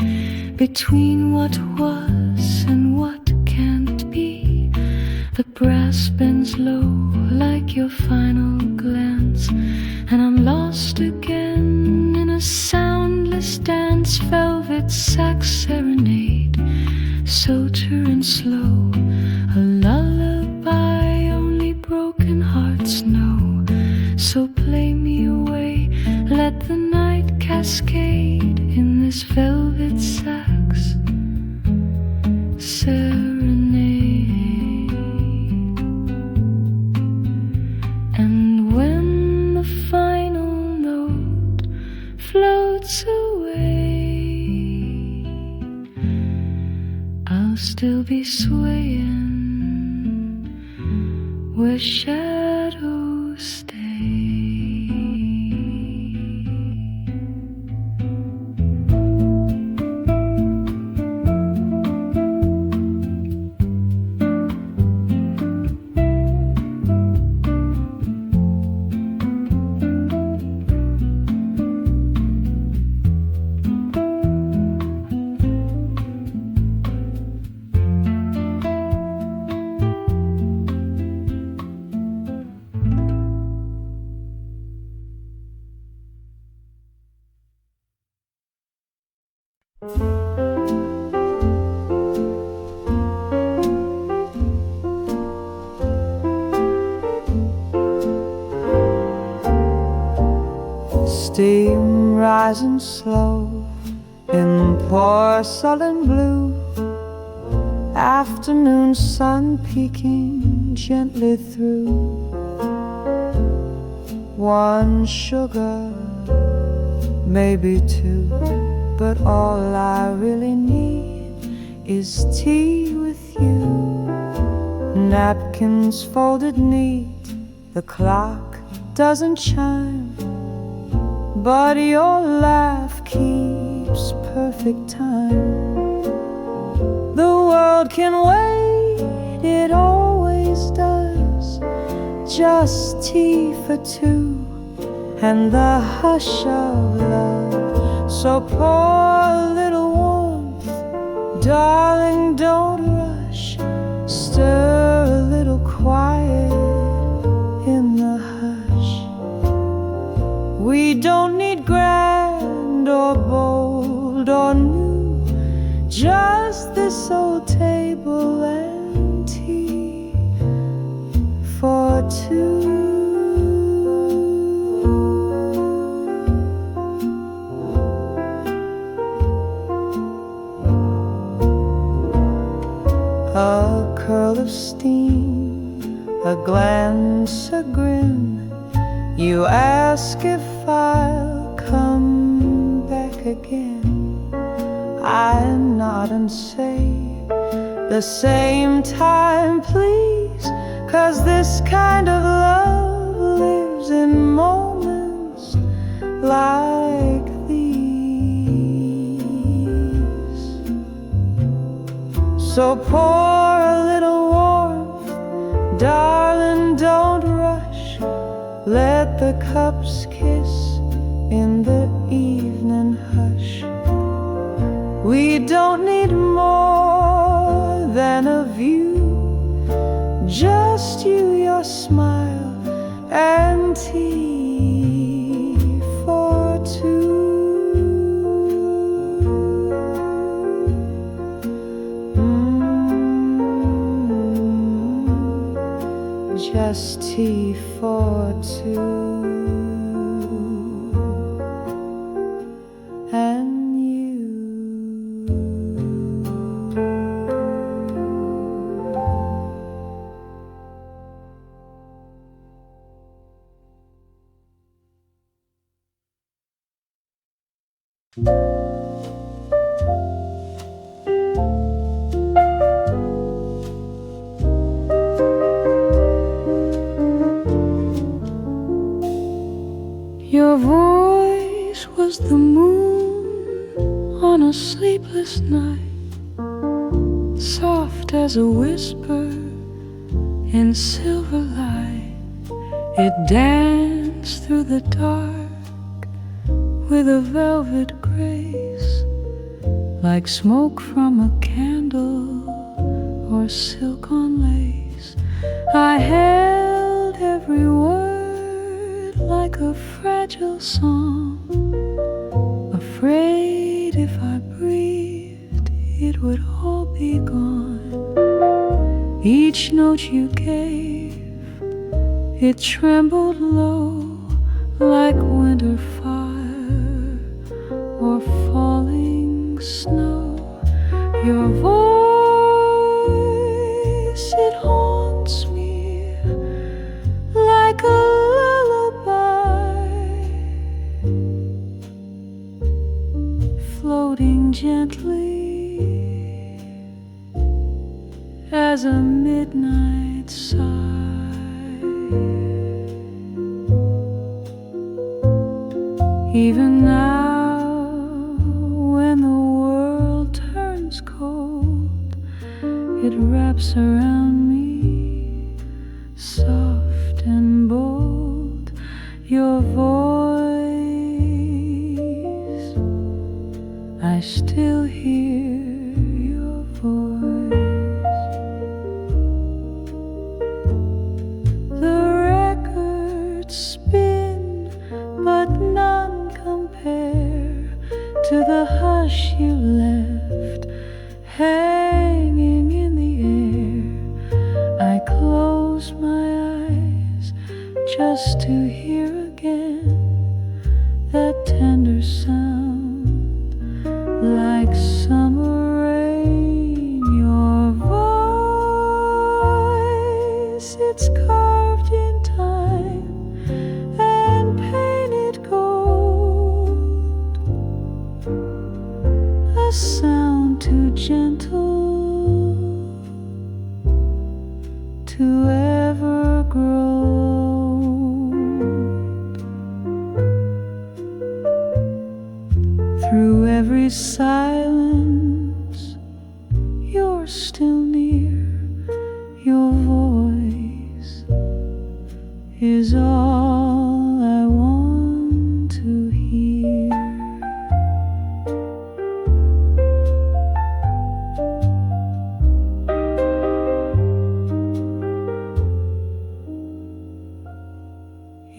S1: between what was and what can't be. The brass bends low like your final glance, and I'm lost again in a soundless dance. Velvet sax serenade, soter and slow, a lullaby only broken hearts know. So play me away, let the night cascade in this velvet sax serenade. And when the final note floats away, I'll still be swaying where shadows stay.
S5: Steam rising slow in porcelain blue, afternoon sun peeking gently through. One sugar, maybe two, but all I really need is tea with you. Napkins folded neat, the clock doesn't chime, but your laugh keeps perfect time. The world can wait, it always does. Just tea for two and the hush of love. So pour a little warmth, darling, don't rush. Stir a little quiet in the hush. We don't need grand or bold or new, just this old table and tea for two. A curl of steam, a glance, a grin. You ask if I'll come back again. I nod and say the same time, please, 'cause this kind of love lives in moments like these. So pour a little warmth, darling, don't rush. Let the cups kiss in the evening hush. We don't need more than a view, just you, your smile, and tea for two. Just tea for two. And you.
S1: Your voice was the moon on a sleepless night, soft as a whisper in silver light. It danced through the dark with a velvet grace, like smoke from a candle or silk on lace. I held every word like a fragile song, afraid if I breathed it would all be gone. Each note you gave, it trembled low like winter fire or falling snow. Your voice, it haunts me like a floating gently as a midnight sigh. Even now, when the world turns cold, it wraps around me, soft and bold. Your voice, I still hear your voice. The records spin, but none compare to the hush you left hanging in the air. I close my eyes just to hear again that tender sound, like summer rain. Your voice, it's carved in time and painted gold.
S5: a sound too gentle to ever grow. Through every silence, you're still near. Your voice is all I want to hear.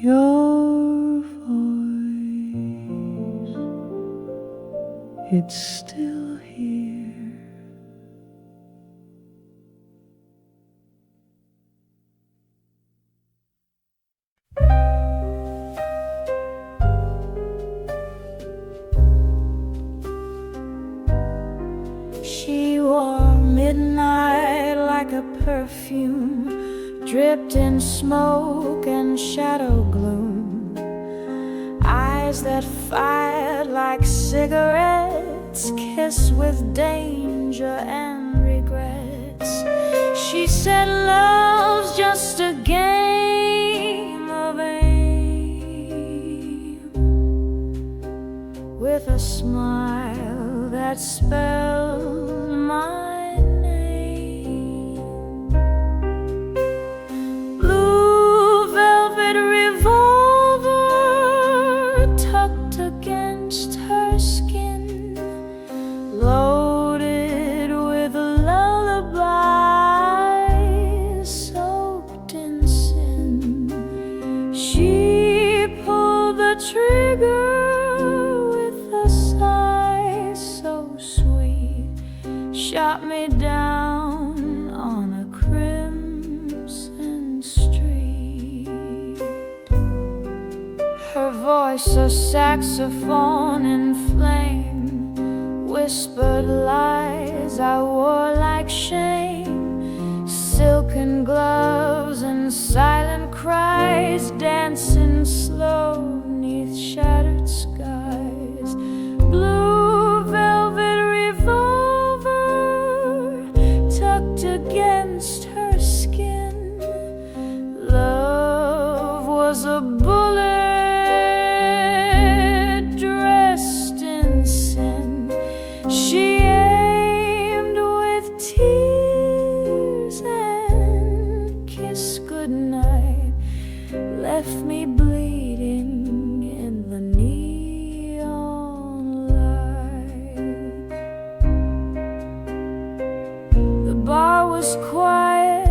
S5: Your voice, it's still here.
S1: She wore midnight like a perfume, dripped in smoke and shadow gloom. Eyes that fired like cigarettes, kiss with danger and regrets. She said love's just a game of aim, with a smile that spelled my name. Blue velvet revolver tucked against her skin, loaded with lullabies soaked in sin. She pulled the trigger shot me down on a crimson street. Her voice a saxophone in flame, whispered lies I wore like shame. Silken gloves and silent cries, dancing slow 'neath shattered skies. Blue velvet against her skin, love was a bullet dressed in sin. She aimed with tears and kissed goodnight, left me bleeding in the neon light. The bar was quiet,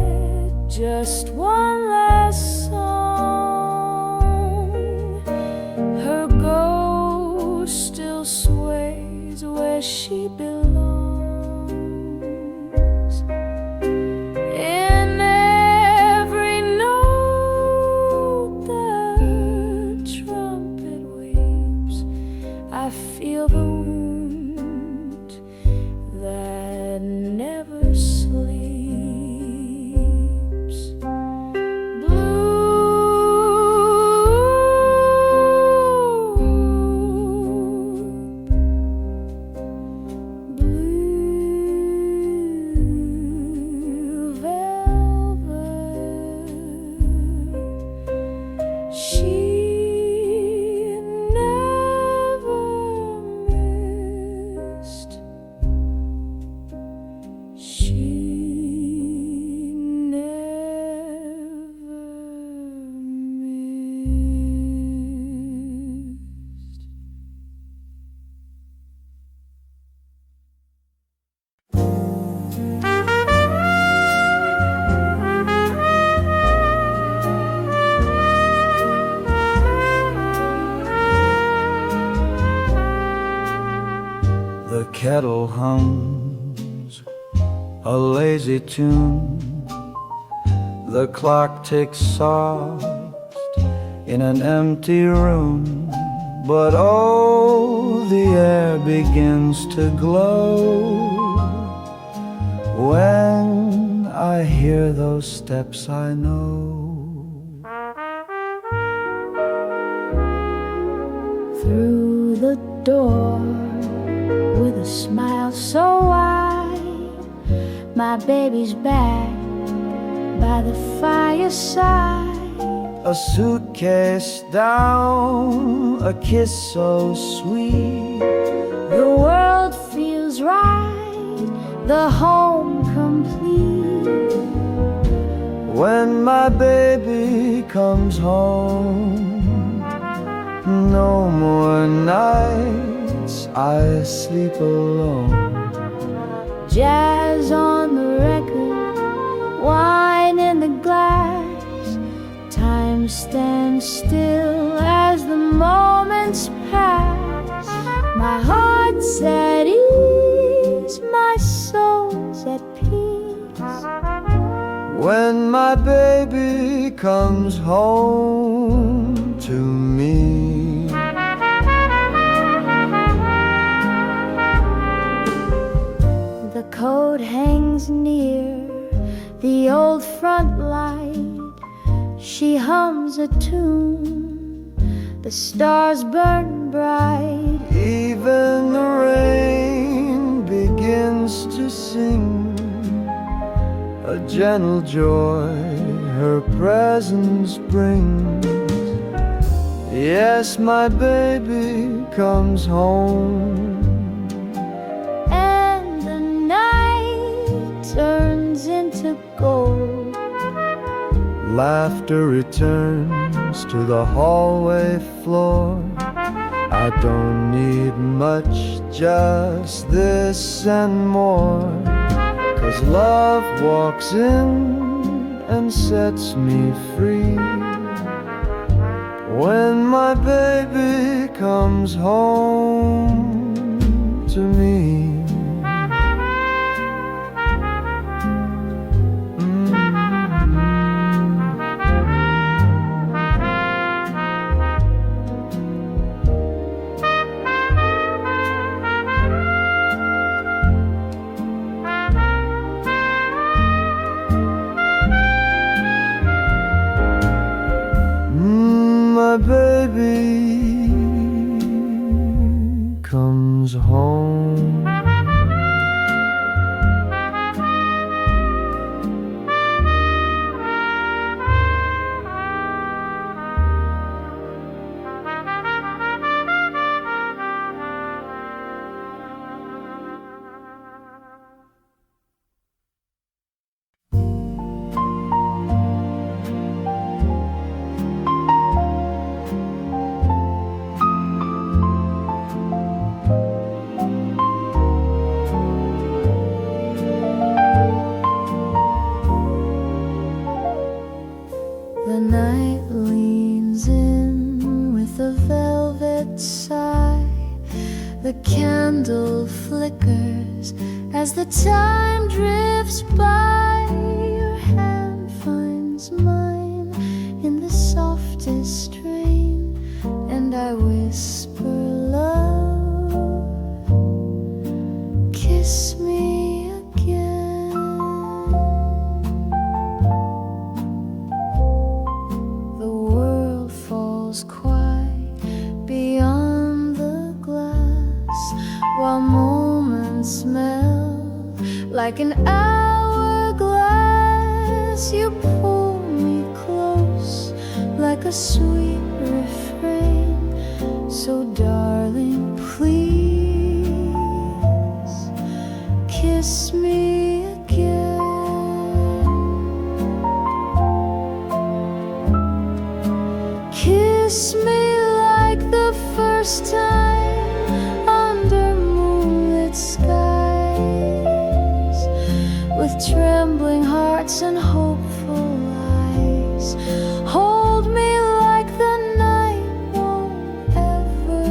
S1: just one last song. Her ghost still sways where she belongs. In every note the trumpet weeps, I feel the wound that never sleeps.
S2: The kettle hums a lazy tune, the clock ticks soft in an empty room. But oh, the air begins to glow when I hear those steps I know.
S1: Through the door with a smile so wide. My baby's back by the fireside.
S2: A suitcase down, a kiss so sweet.
S1: The world feels right, the home complete.
S2: When my baby comes home, no more nights I sleep alone.
S1: Jazz on the record, wine in the glass. Time stands still as the moments pass. My heart's at ease, my soul's at peace.
S2: When my baby comes home to me.
S1: The coat hangs near the old front light. She hums a tune, the stars burn bright.
S2: Even the rain begins to sing, a gentle joy her presence brings. Yes, my baby comes home,
S1: and the night turns into gold.
S2: Laughter returns to the hallway floor. I don't need much, just this and more. 'Cause love walks in and sets me free. When my baby comes home to me. My baby comes home.
S1: The night leans in with a velvet sigh. The candle flickers as the time drifts by. Your hand finds mine in the softest strain, and I whisper, love, kiss me again. The world falls quiet beyond the glass, while moments melt like an hourglass. You pull me close like a sweet refrain. So darling, please kiss me again. Kiss me like the first time under moonlit skies, with trembling hearts and hopeful eyes. Hold me like the night won't ever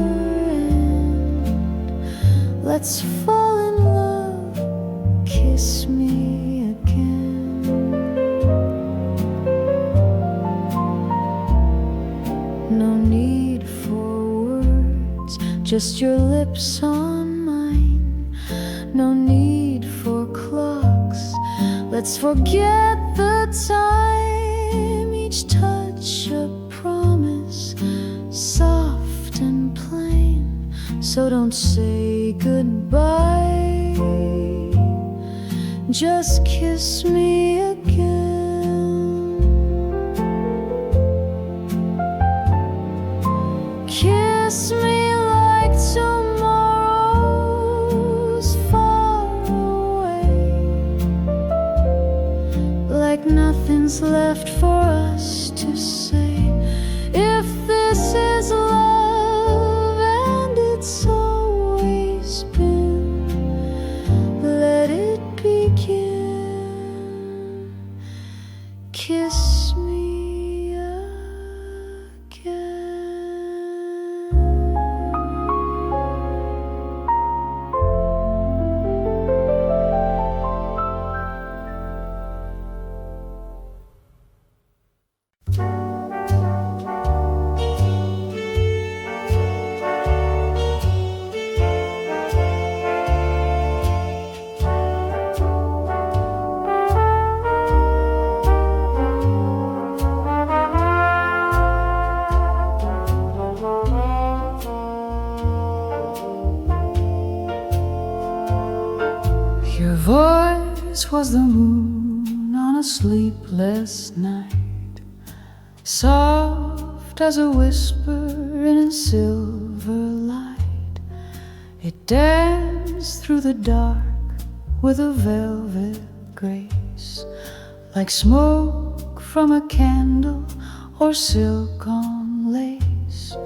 S1: end. Let's fall in love, kiss me again. No need for words, just your lips on mine. No need for clocks, let's forget the time. Each touch a promise, soft and plain,
S5: So don't say goodbye, just kiss me again. Kiss me like tomorrow's far away, like nothing's left for us to say. If this is love, and it's always been, let it begin. Kiss me again. Your voice was the moon on a sleepless night, soft as a whisper in a silver light. It danced through the dark with a velvet grace, like smoke from a candle or silk on lace.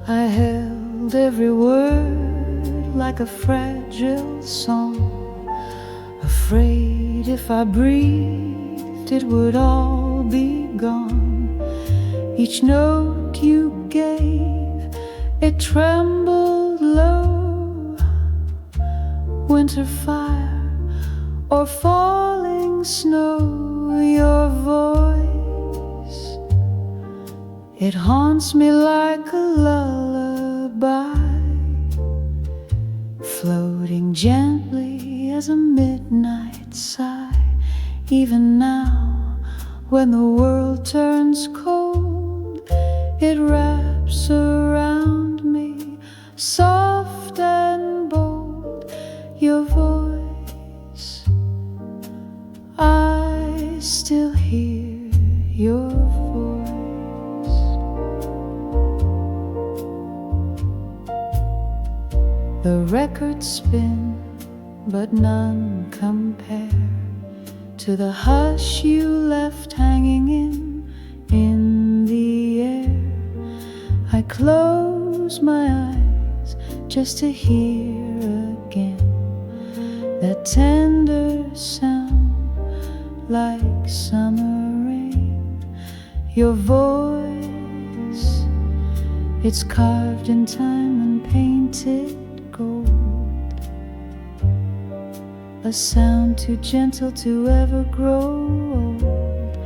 S5: I held every word like a fragile song, afraid if I breathed it would all be gone. Each note you gave, it trembled low. Winter fire or falling snow, your voice, it haunts me like a lullaby, floating gently as a midnight sigh. Even now, when the world turns cold, it wraps around me, soft and bold. Your voice, I still hear your voice. The records spin, but none compare to the hush you left hanging in the air. I close my eyes just to hear again that tender sound like summer rain. Your voice, it's carved in time and painted gold, a sound too gentle to ever grow old.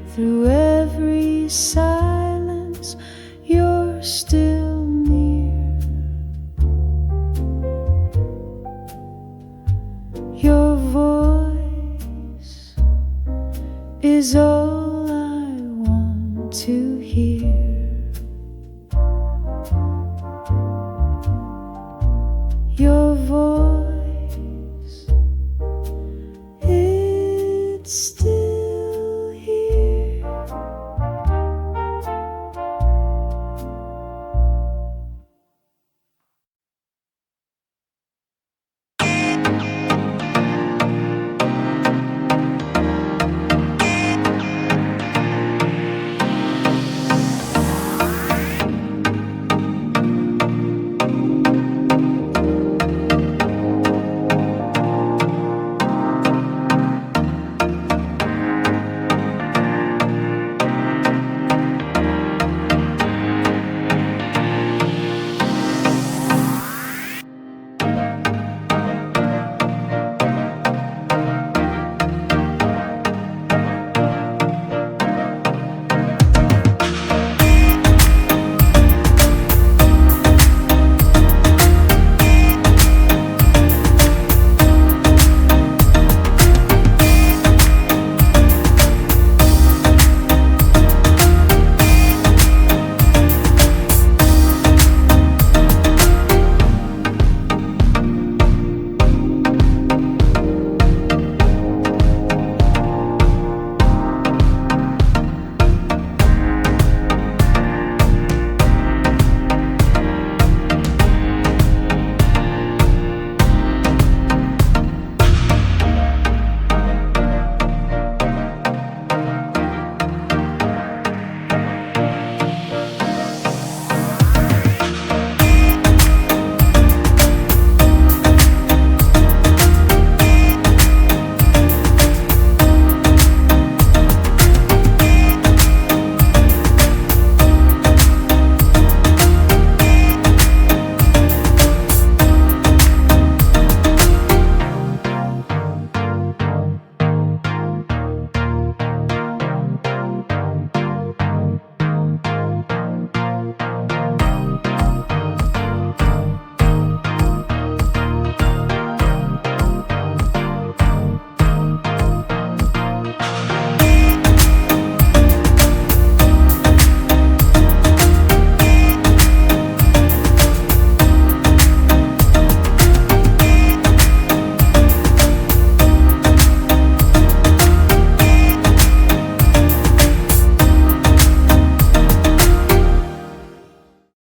S5: Through every silence, you're still near. Your voice is all I want to hear. Your voice